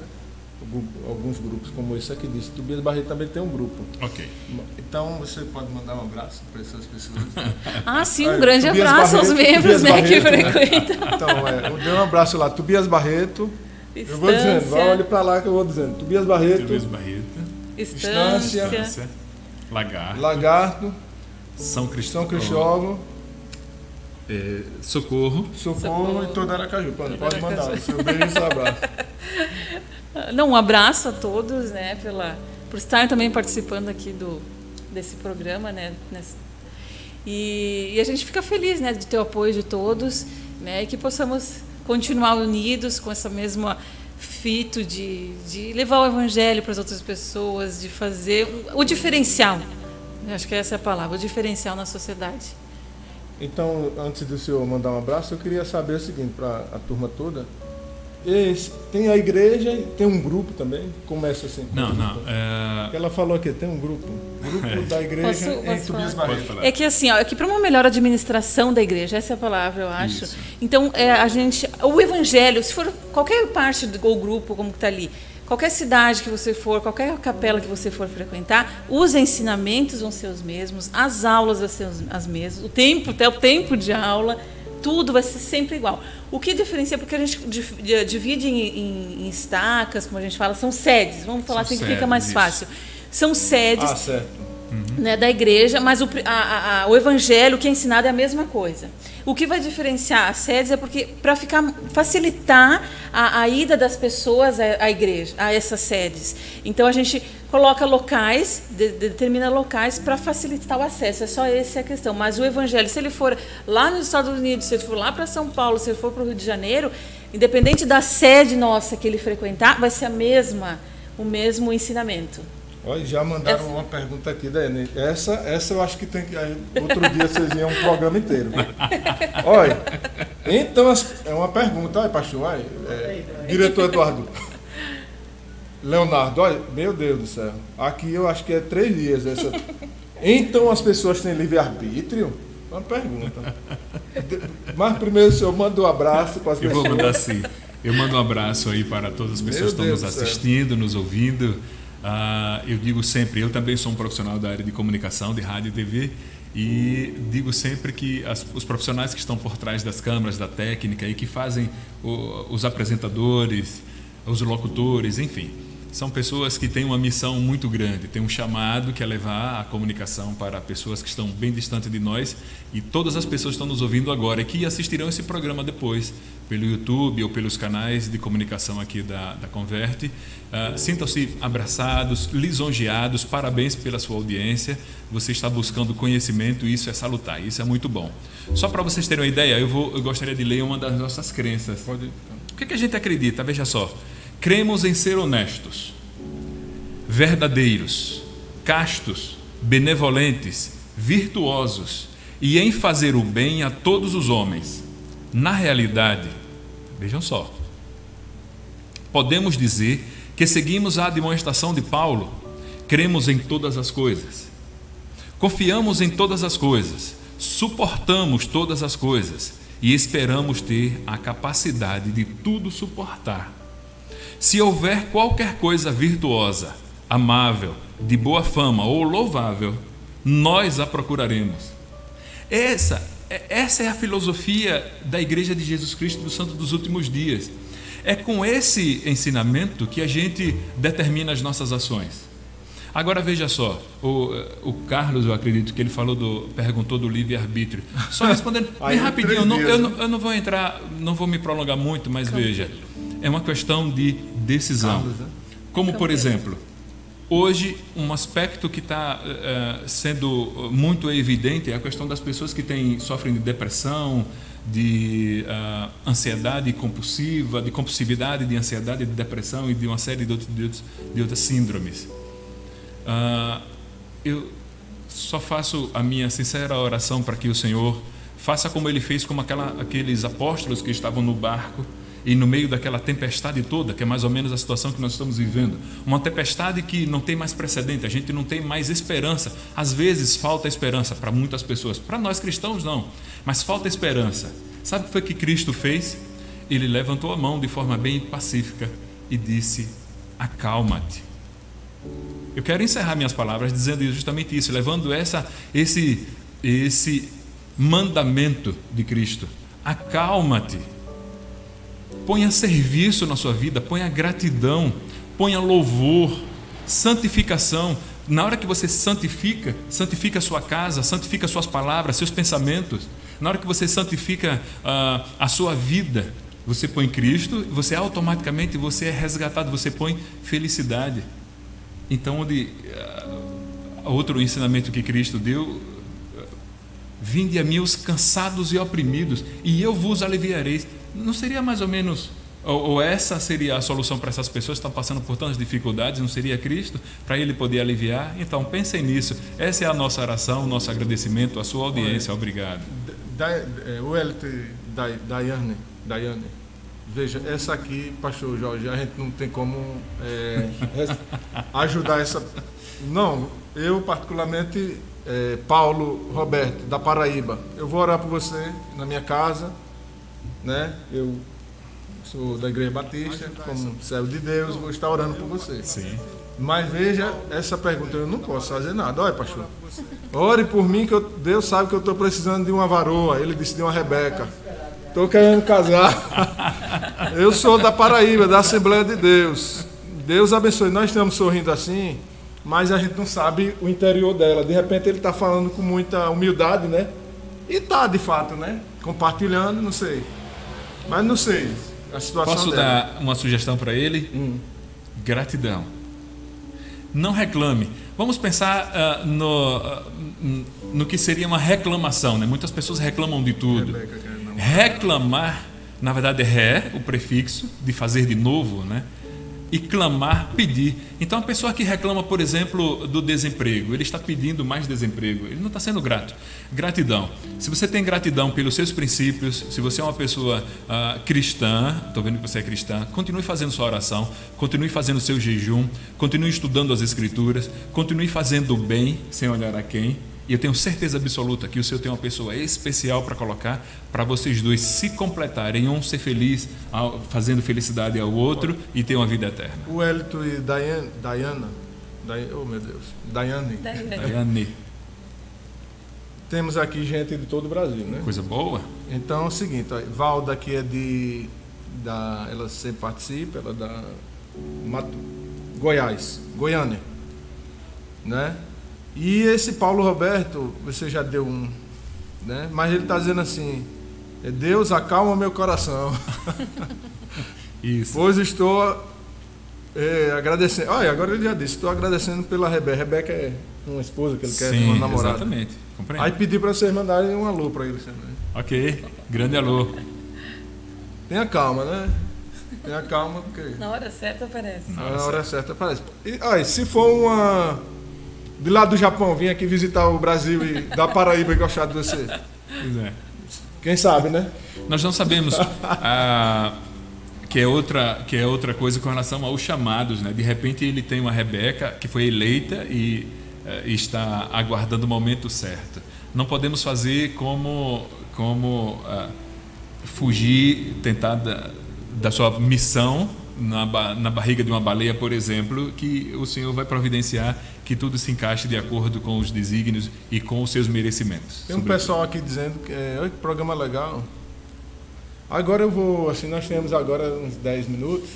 Alguns grupos, como esse aqui disse. Tobias Barreto também tem um grupo. Ok. Então você pode mandar um abraço para essas pessoas. Sim, um grande abraço aos membros, né, que frequentam. Então, dê um abraço lá. Tobias Barreto. Estância. Eu vou dizendo, olhe para lá que eu vou dizendo. Tobias Barreto. Estância. Lagarto. São Cristóvão. Socorro e toda Aracaju. Pode mandar o seu beijo e o seu abraço. Não, um abraço a todos, né, por estarem também participando aqui desse programa, né, e a gente fica feliz, né, de ter o apoio de todos, né, e que possamos continuar unidos com essa mesma fito de levar o evangelho para as outras pessoas, de fazer o diferencial. Eu acho que essa é a palavra, o diferencial na sociedade. Então, antes do senhor mandar um abraço, eu queria saber o seguinte para a turma toda. Tem a igreja e tem um grupo também? Começa assim. Não. Ela falou que tem um grupo da igreja em Tobias Barreto. É que assim, é que para uma melhor administração da igreja, essa é a palavra, eu acho. Isso. Então, o evangelho, se for qualquer parte do grupo, como que está ali, qualquer cidade que você for, qualquer capela que você for frequentar, os ensinamentos vão ser os mesmos, as aulas vão ser as mesmas, até o tempo de aula, tudo vai ser sempre igual. O que diferencia, porque a gente divide em estacas, como a gente fala, são sedes, vamos falar assim que fica mais fácil. São sedes né, da igreja, mas o evangelho, o que é ensinado é a mesma coisa. O que vai diferenciar as sedes é porque, para facilitar a ida das pessoas à igreja, a essas sedes. Então, a gente coloca locais, determina locais para facilitar o acesso. É só essa a questão. Mas o evangelho, se ele for lá nos Estados Unidos, se ele for lá para São Paulo, se ele for para o Rio de Janeiro, independente da sede nossa que ele frequentar, vai ser o mesmo ensinamento. Olha, já mandaram uma pergunta aqui, Dani. Essa eu acho que tem que... Outro dia vocês iam um programa inteiro. Olha, então é uma pergunta. Olha, pastor, olha, diretor Eduardo. Leonardo, olha, meu Deus do céu. Aqui eu acho que é 3 dias. Então as pessoas têm livre-arbítrio? Uma pergunta. Mas primeiro o senhor manda um abraço para as pessoas. Eu vou mandar sim. Eu mando um abraço aí para todas as pessoas que estão nos assistindo, nos ouvindo. Eu digo sempre, eu também sou um profissional da área de comunicação, de rádio e TV, e digo sempre que os profissionais que estão por trás das câmeras, da técnica e que fazem os apresentadores, os locutores, enfim, são pessoas que têm uma missão muito grande, têm um chamado que é levar a comunicação para pessoas que estão bem distantes de nós, e todas as pessoas que estão nos ouvindo agora e que assistirão esse programa depois pelo YouTube ou pelos canais de comunicação aqui da Converte. Sintam-se abraçados, lisonjeados, parabéns pela sua audiência. Você está buscando conhecimento e isso é salutar, isso é muito bom. Só para vocês terem uma ideia, eu gostaria de ler uma das nossas crenças. O que a gente acredita? Veja só. Cremos em ser honestos, verdadeiros, castos, benevolentes, virtuosos e em fazer o bem a todos os homens. Na realidade, vejam só, podemos dizer que seguimos a admoestação de Paulo, cremos em todas as coisas, confiamos em todas as coisas, suportamos todas as coisas e esperamos ter a capacidade de tudo suportar. Se houver qualquer coisa virtuosa, amável, de boa fama ou louvável, nós a procuraremos. Essa é a filosofia da Igreja de Jesus Cristo dos Santos dos Últimos Dias. É com esse ensinamento que a gente determina as nossas ações. Agora veja só, o Carlos, eu acredito que ele perguntou do livre-arbítrio. Só respondendo bem rapidinho, eu não vou entrar, não vou me prolongar muito, mas veja, é uma questão de decisão. Como, por exemplo, hoje um aspecto que está sendo muito evidente é a questão das pessoas que sofrem de depressão, de ansiedade compulsiva, de compulsividade, de ansiedade, de depressão e de uma série de outras síndromes. Eu só faço a minha sincera oração para que o Senhor Faça como ele fez com aqueles apóstolos que estavam no barco e no meio daquela tempestade toda, que é mais ou menos a situação que nós estamos vivendo. Uma tempestade que não tem mais precedente, a gente não tem mais esperança. Às vezes falta esperança para muitas pessoas, para nós cristãos não, mas falta esperança. Sabe o que foi que Cristo fez? Ele levantou a mão de forma bem pacífica e disse: acalma-te. Eu quero encerrar minhas palavras dizendo justamente isso, levando esse mandamento de Cristo: acalma-te. Ponha serviço na sua vida, ponha gratidão, ponha louvor, santificação. Na hora que você santifica a sua casa, santifica suas palavras, seus pensamentos. Na hora que você santifica a sua vida, você põe Cristo, você automaticamente é resgatado, você põe felicidade. Então, outro ensinamento que Cristo deu: vinde a mim os cansados e oprimidos, e eu vos aliviarei. Não seria mais ou menos, ou essa seria a solução para essas pessoas que estão passando por tantas dificuldades? Não seria Cristo para ele poder aliviar? Então pensem nisso. Essa é a nossa oração, o nosso agradecimento, a sua audiência. Obrigado. Daiane, veja, essa aqui, pastor Jorge, a gente não tem como ajudar essa. Não, eu particularmente, Paulo Roberto, da Paraíba, eu vou orar por você na minha casa, né? Eu sou da Igreja Batista, como servo de Deus, vou estar orando por você. Sim. Mas veja, essa pergunta eu não posso fazer nada. Olha, pastor, ore por mim, que Deus sabe que eu estou precisando de uma varoa. Ele disse de uma Rebeca. Estou querendo casar. Eu sou da Paraíba, da Assembleia de Deus. Deus abençoe. Nós estamos sorrindo assim, mas a gente não sabe o interior dela. De repente ele está falando com muita humildade, né? E está, de fato, né? Compartilhando, não sei. Mas não sei a situação Posso dela. dar uma sugestão para ele? Gratidão. Não reclame. Vamos pensar no que seria uma reclamação, né? Muitas pessoas reclamam de tudo. Reclamar, na verdade, é o prefixo de fazer de novo, né? E clamar, pedir. Então, a pessoa que reclama, por exemplo, do desemprego, ele está pedindo mais desemprego, ele não está sendo grato. Gratidão. Se você tem gratidão pelos seus princípios, se você é uma pessoa cristã, estou vendo que você é cristã, continue fazendo sua oração, continue fazendo seu jejum, continue estudando as Escrituras, continue fazendo o bem, sem olhar a quem. E eu tenho certeza absoluta que o Senhor tem uma pessoa especial para colocar, para vocês dois se completarem, um ser feliz, fazendo felicidade ao outro e ter uma vida eterna. O Hélito e Daiane. Temos aqui gente de todo o Brasil, né? Coisa boa. Então é o seguinte, ó, Valda aqui é ela sempre participa, ela é da Goiânia, né? E esse Paulo Roberto, você já deu um, né? Mas ele está dizendo assim: Deus, acalma meu coração. Isso. Pois estou agradecendo. Olha, agora ele já disse: estou agradecendo pela Rebeca. Rebeca é uma esposa que ele quer, uma namorada. Exatamente. Compreendo. Aí pedi para vocês mandarem um alô para ele também. Ok, grande alô. Tenha calma, né? Tenha calma, porque Na hora certa aparece. na hora certa aparece. E, olha, se for uma de lá do Japão, vir aqui visitar o Brasil e da Paraíba e gostar de você, Pois é. quem sabe, né? Nós não sabemos que é outra coisa com relação aos chamados, né? De repente ele tem uma Rebeca que foi eleita e está aguardando o momento certo. Não podemos fazer como fugir, tentar da sua missão na barriga de uma baleia, por exemplo, que o Senhor vai providenciar que tudo se encaixe de acordo com os desígnios e com os seus merecimentos. Tem um pessoal aqui dizendo que olha que programa legal. Agora eu vou, assim, nós temos agora uns 10 minutos,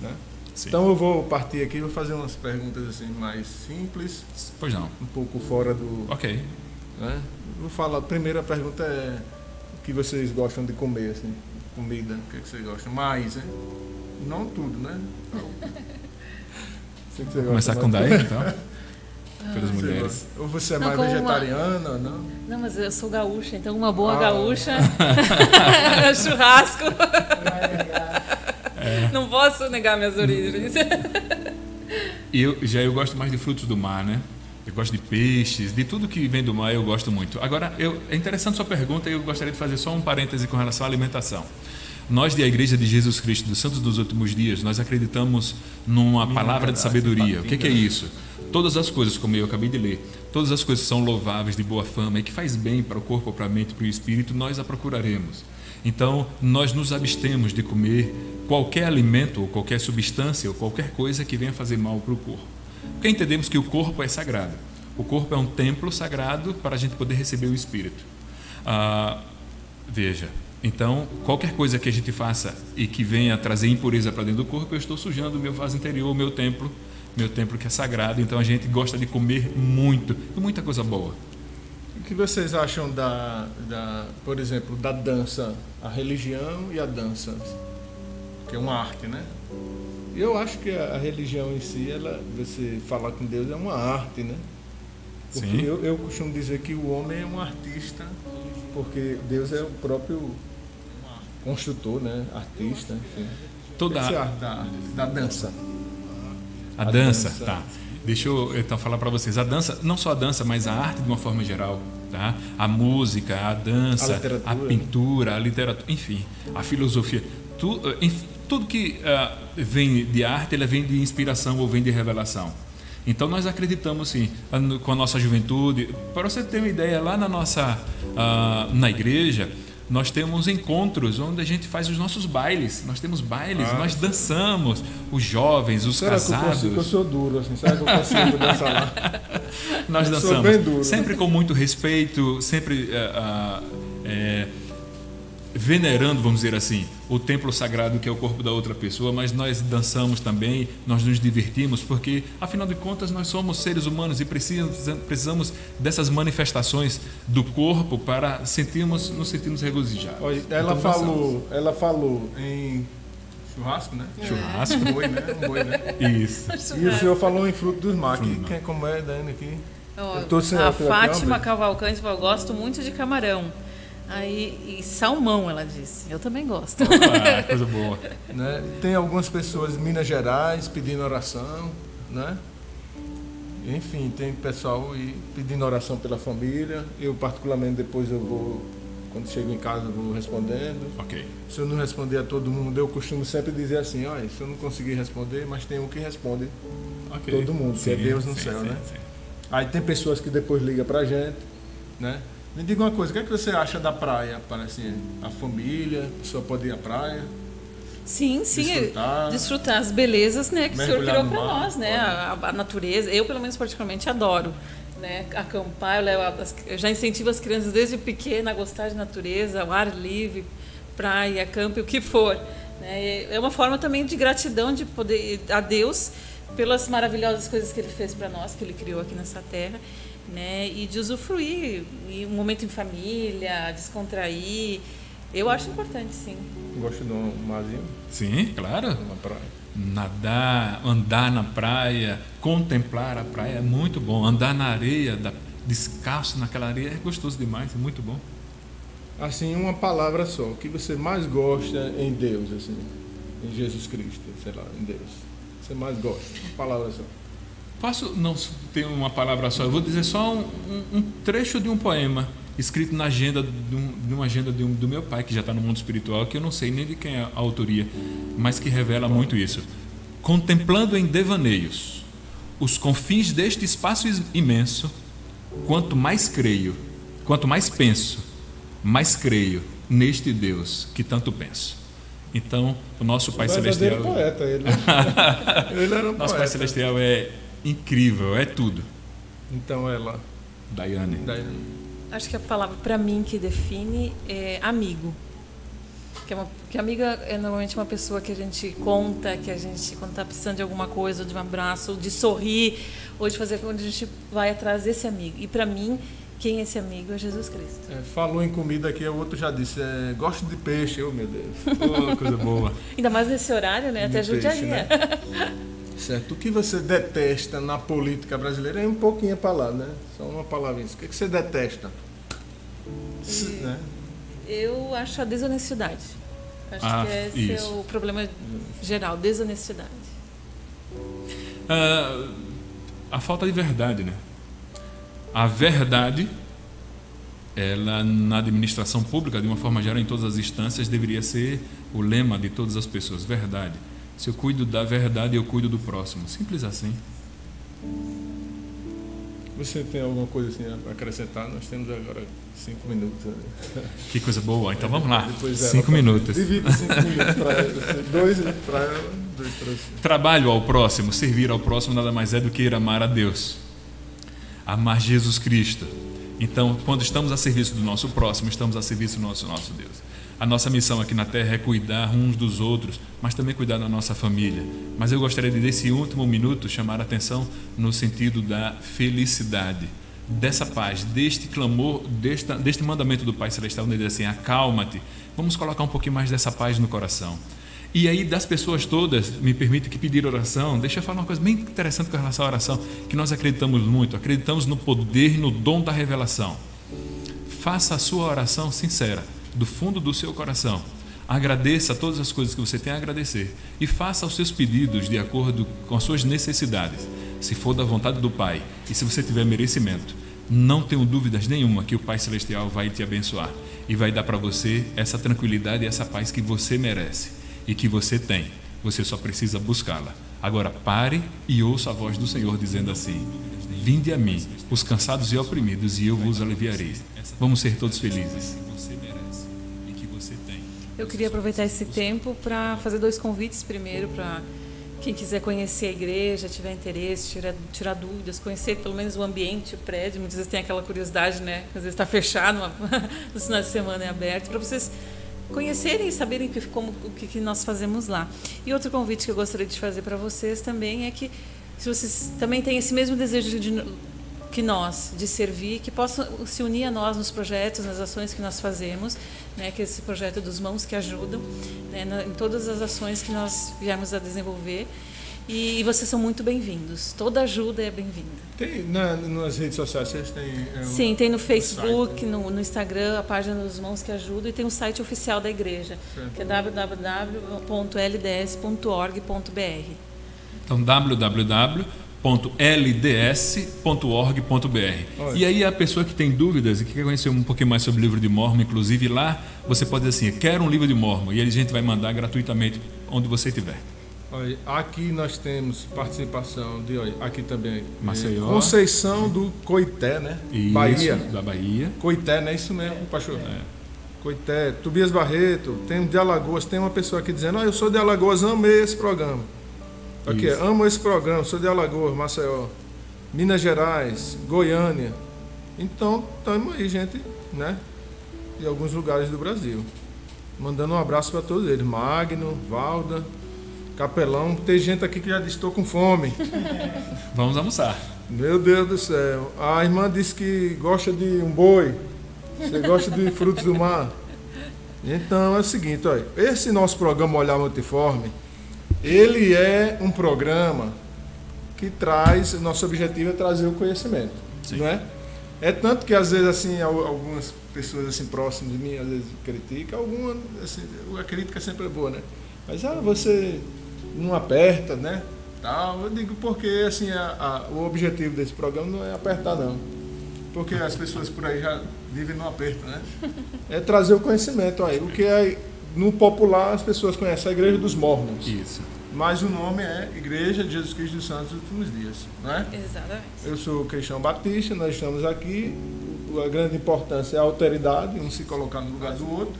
né? Sim. Então eu vou partir aqui e vou fazer umas perguntas assim mais simples, Pois não. um pouco fora do... Ok. Né? Vou falar, a primeira pergunta é o que vocês gostam de comer, assim, comida, o que vocês gostam? Mais, né? Não tudo, né? Sei que você gosta Começar mais. com Daí, então. Pelas Você mulheres. gosta. Ou você é Não, mais como vegetariana, não? Não, mas eu sou gaúcha, então uma boa Ah. gaúcha. Churrasco. Não posso negar minhas origens. Eu gosto mais de frutos do mar, né? Eu gosto de peixes, de tudo que vem do mar eu gosto muito. Agora, é interessante sua pergunta e eu gostaria de fazer só um parêntese com relação à alimentação. Nós, da Igreja de Jesus Cristo dos Santos dos Últimos Dias, nós acreditamos numa palavra de sabedoria. O que é isso? Todas as coisas, como eu acabei de ler, todas as coisas que são louváveis, de boa fama e que faz bem para o corpo, para a mente, para o espírito, nós a procuraremos. Então, nós nos abstemos de comer qualquer alimento, ou qualquer substância, ou qualquer coisa que venha fazer mal para o corpo. Porque entendemos que o corpo é sagrado. O corpo é um templo sagrado para a gente poder receber o espírito. Veja, então, qualquer coisa que a gente faça e que venha trazer impureza para dentro do corpo, eu estou sujando o meu vaso interior, o meu templo que é sagrado. Então, a gente gosta de comer muito, e muita coisa boa. O que vocês acham por exemplo, da dança, a religião e a dança, que é uma arte, né? Eu acho que a religião em si, você falar com Deus é uma arte, né? Porque Sim. eu costumo dizer que o homem é um artista, porque Deus é o próprio construtor, né? Artista, enfim. Toda Essa é a arte da dança. A dança, tá. Deixa eu então falar para vocês. A dança, não só a dança, mas a arte de uma forma geral, tá? A música, a dança, a pintura, a literatura, enfim, a filosofia, tudo que vem de arte, ela vem de inspiração ou vem de revelação. Então nós acreditamos sim, com a nossa juventude. Para você ter uma ideia, lá na igreja, nós temos encontros onde a gente faz os nossos bailes. Nós temos bailes, nós dançamos, os jovens, os casados. Será que eu sou duro assim? Será que eu consigo dançar lá? Nós dançamos bem duro, sempre com muito respeito, sempre venerando, vamos dizer assim, o templo sagrado que é o corpo da outra pessoa, mas nós dançamos também, nós nos divertimos, porque afinal de contas nós somos seres humanos e precisamos dessas manifestações do corpo para nos sentirmos regozijados. Olha, ela falou em churrasco, né? Churrasco. Um boi, né? Isso. E o senhor falou em fruto dos mar. Como é, Dani, aqui? A Fátima Cavalcante falou, gosto muito de camarão. E salmão, ela disse. Eu também gosto. Coisa boa. Né? Tem algumas pessoas em Minas Gerais pedindo oração, né? Enfim, tem pessoal pedindo oração pela família. Eu, particularmente, depois quando chego em casa, eu vou respondendo. Ok. Se eu não responder a todo mundo, eu costumo sempre dizer assim, olha, se eu não conseguir responder, mas tem um que responde todo mundo, que é Deus no céu, né? Sim. Aí tem pessoas que depois ligam pra gente, né? Me diga uma coisa, o que é que você acha da praia? Parece a família, a pessoa pode ir à praia? Sim, desfrutar as belezas, né, que o Senhor criou para nós, né? A natureza. Eu, pelo menos, particularmente adoro, né? Acampar. Eu já incentivo as crianças desde pequena a gostar de natureza, o ar livre, praia, campo, o que for. Né? É uma forma também de gratidão de poder a Deus pelas maravilhosas coisas que Ele fez para nós, que Ele criou aqui nessa terra. Né, e de usufruir, um momento em família, descontrair. Eu acho importante, sim. Gosta de um marzinho? Sim, claro. Uma praia. Nadar, andar na praia, contemplar a praia é muito bom. Andar na areia, descalço naquela areia, é gostoso demais, é muito bom. Assim, uma palavra só. O que você mais gosta em Deus, assim, em Jesus Cristo, sei lá, em Deus? Você mais gosta? Uma palavra só. Posso não ter uma palavra só, eu vou dizer só um trecho de um poema escrito na agenda do meu pai, que já está no mundo espiritual, que eu não sei nem de quem é a autoria, mas que revela muito isso. Contemplando em devaneios os confins deste espaço imenso, quanto mais penso, mais creio neste Deus que tanto penso. Então, o nosso Pai Celestial... poeta, ele. Ele era um nosso poeta. Pai Celestial é incrível, é tudo. Então ela. Daiane. Acho que a palavra para mim que define é amigo. Que amiga é normalmente uma pessoa que a gente conta, que a gente, quando está precisando de alguma coisa, de um abraço, de sorrir, ou de fazer onde a gente vai atrás desse amigo. E para mim, quem é esse amigo é Jesus Cristo. Falou em comida aqui, o outro já disse, gosto de peixe, meu Deus. Coisa boa. Ainda mais nesse horário, né? Até judiaria. Né? Certo. O que você detesta na política brasileira é um pouquinho a palavra, né? Só uma palavrinha. O que você detesta? Né? Eu acho a desonestidade. Acho que esse é o problema geral, desonestidade. A falta de verdade, né? A verdade, ela na administração pública, de uma forma geral, em todas as instâncias, deveria ser o lema de todas as pessoas. Verdade. Se eu cuido da verdade, eu cuido do próximo. Simples assim. Você tem alguma coisa assim a acrescentar? Nós temos agora 5 minutos. Que coisa boa. Então vamos lá. 5 minutos. Divide 5 minutos para ela. 2 para ela, 2 para você. Trabalho ao próximo, servir ao próximo nada mais é do que ir amar a Deus. Amar Jesus Cristo. Então, quando estamos a serviço do nosso próximo, estamos a serviço do nosso Deus. A nossa missão aqui na Terra é cuidar uns dos outros, mas também cuidar da nossa família. Mas eu gostaria de, nesse último minuto, chamar a atenção no sentido da felicidade, dessa paz, deste clamor, deste mandamento do Pai Celestial, onde ele diz assim: acalma-te. Vamos colocar um pouquinho mais dessa paz no coração. E aí, das pessoas todas, me permite que pedir oração. Deixa eu falar uma coisa bem interessante com relação à oração, que nós acreditamos muito, acreditamos no poder e no dom da revelação. Faça a sua oração sincera, do fundo do seu coração. Agradeça todas as coisas que você tem a agradecer e faça os seus pedidos de acordo com as suas necessidades, se for da vontade do Pai e se você tiver merecimento. Não tenho dúvidas nenhuma que o Pai Celestial vai te abençoar e vai dar para você essa tranquilidade e essa paz que você merece e que você tem. Você só precisa buscá-la. Agora pare e ouça a voz do Senhor dizendo assim: vinde a mim, os cansados e oprimidos, e eu vos aliviarei. Vamos ser todos felizes. Eu queria aproveitar esse tempo para fazer 2 convites. Primeiro, para quem quiser conhecer a igreja, tiver interesse, tirar dúvidas, conhecer pelo menos o ambiente, o prédio. Muitas vezes tem aquela curiosidade, né? Às vezes está fechado, no final de semana é aberto, para vocês conhecerem e saberem o que nós fazemos lá. E outro convite que eu gostaria de fazer para vocês também é que, se vocês também têm esse mesmo desejo que nós, de servir, que possam se unir a nós nos projetos, nas ações que nós fazemos, né, que é esse projeto dos Mãos que Ajudam, né, em todas as ações que nós viemos a desenvolver. E vocês são muito bem-vindos. Toda ajuda é bem-vinda. Tem nas redes sociais, vocês têm... Sim, tem no Facebook, no Instagram, a página dos Mãos que Ajudam, e tem o site oficial da igreja, que é www.lds.org.br. Então, www.lds.org.br. E aí a pessoa que tem dúvidas e que quer conhecer um pouquinho mais sobre o livro de Mórmon, inclusive lá você pode dizer assim: quero um livro de Mórmon, e a gente vai mandar gratuitamente onde você estiver. Olha, aqui nós temos participação de, aqui também, Maceió, Conceição do Coité, né? Isso, Bahia. Da Bahia. Coité, não é isso mesmo, pastor? Coité, Tobias Barreto, tem de Alagoas, tem uma pessoa aqui dizendo: eu sou de Alagoas, amei esse programa. Aqui, amo esse programa, sou de Alagoas, Maceió, Minas Gerais, Goiânia. Então, estamos aí, gente, né? De alguns lugares do Brasil. Mandando um abraço para todos eles. Magno, Valda, Capelão. Tem gente aqui que já disse: estou com fome. Vamos almoçar. Meu Deus do céu. A irmã disse que gosta de um boi. Você gosta de frutos do mar. Então, é o seguinte, olha, esse nosso programa Olhar Multiforme, ele é um programa que traz, nosso objetivo é trazer o conhecimento. Sim. Não é? É tanto que às vezes assim, algumas pessoas assim próximas de mim às vezes criticam, assim, a crítica sempre é boa, né? Mas você não aperta, né? Tal. Eu digo porque assim, o objetivo desse programa não é apertar, não. Porque as pessoas por aí já vivem no aperto, né? É trazer o conhecimento aí. O que é no popular as pessoas conhecem a Igreja dos Mórmons. Isso. Mas o nome é Igreja de Jesus Cristo dos Santos dos Últimos Dias, não é? Exatamente. Eu sou Cristiano Batista, nós estamos aqui. A grande importância é a alteridade, um se colocar no lugar do outro.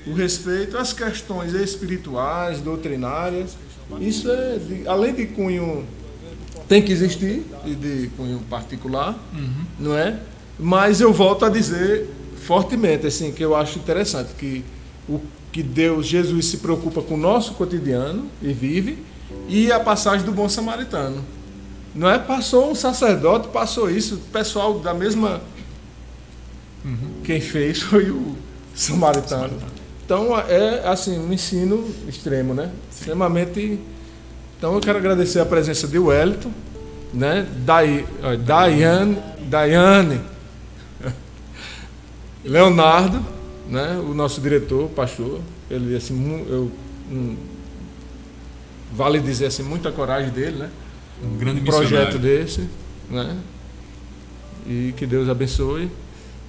O respeito às questões espirituais, doutrinárias. Isso é, além de cunho, tem que existir, e de cunho particular, não é? Mas eu volto a dizer fortemente, assim, que eu acho interessante, que Deus, Jesus se preocupa com o nosso cotidiano e vive, e a passagem do bom samaritano. Não é? Passou um sacerdote, passou isso, o pessoal da mesma... Quem fez foi o samaritano. Então, é assim, um ensino extremo, né? Sim. Extremamente... Então, eu quero agradecer a presença de Wellington, né? Daiane, Leonardo, né? O nosso diretor, pastor. Ele, assim, vale dizer assim, muita coragem dele, né? Um grande projeto desse, né? E que Deus abençoe.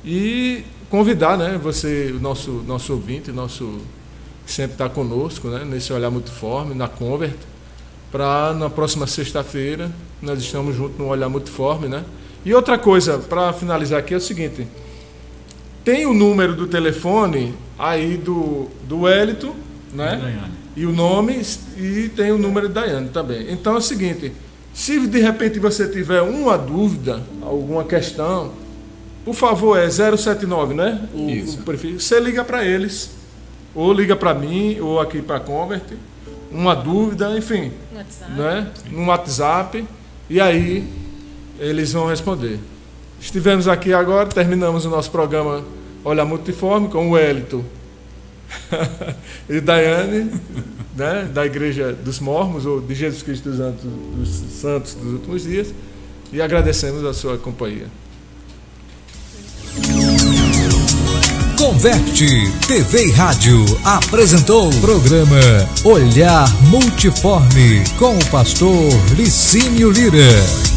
E convidar, né, você, o nosso ouvinte, que sempre está conosco, né, nesse Olhar Multiforme, na Convert, para na próxima sexta-feira nós estamos juntos no Olhar Multiforme, né? E outra coisa, para finalizar aqui, é o seguinte: tem o número do telefone aí do Wellington, né? E o nome, e tem o número da Daiane também. Então é o seguinte: se de repente você tiver uma dúvida, alguma questão, por favor, é 079, né? Isso. O prefixo. Você liga para eles, ou liga para mim, ou aqui para a Convert, uma dúvida, enfim, né? No WhatsApp, e aí eles vão responder. Estivemos aqui agora, terminamos o nosso programa Olhar Multiforme com o Wellington e Daiane, né, da Igreja dos Mormons, ou de Jesus Cristo dos Santos dos Últimos Dias, e agradecemos a sua companhia. Converte TV e Rádio apresentou o programa Olhar Multiforme com o pastor Licínio Lira.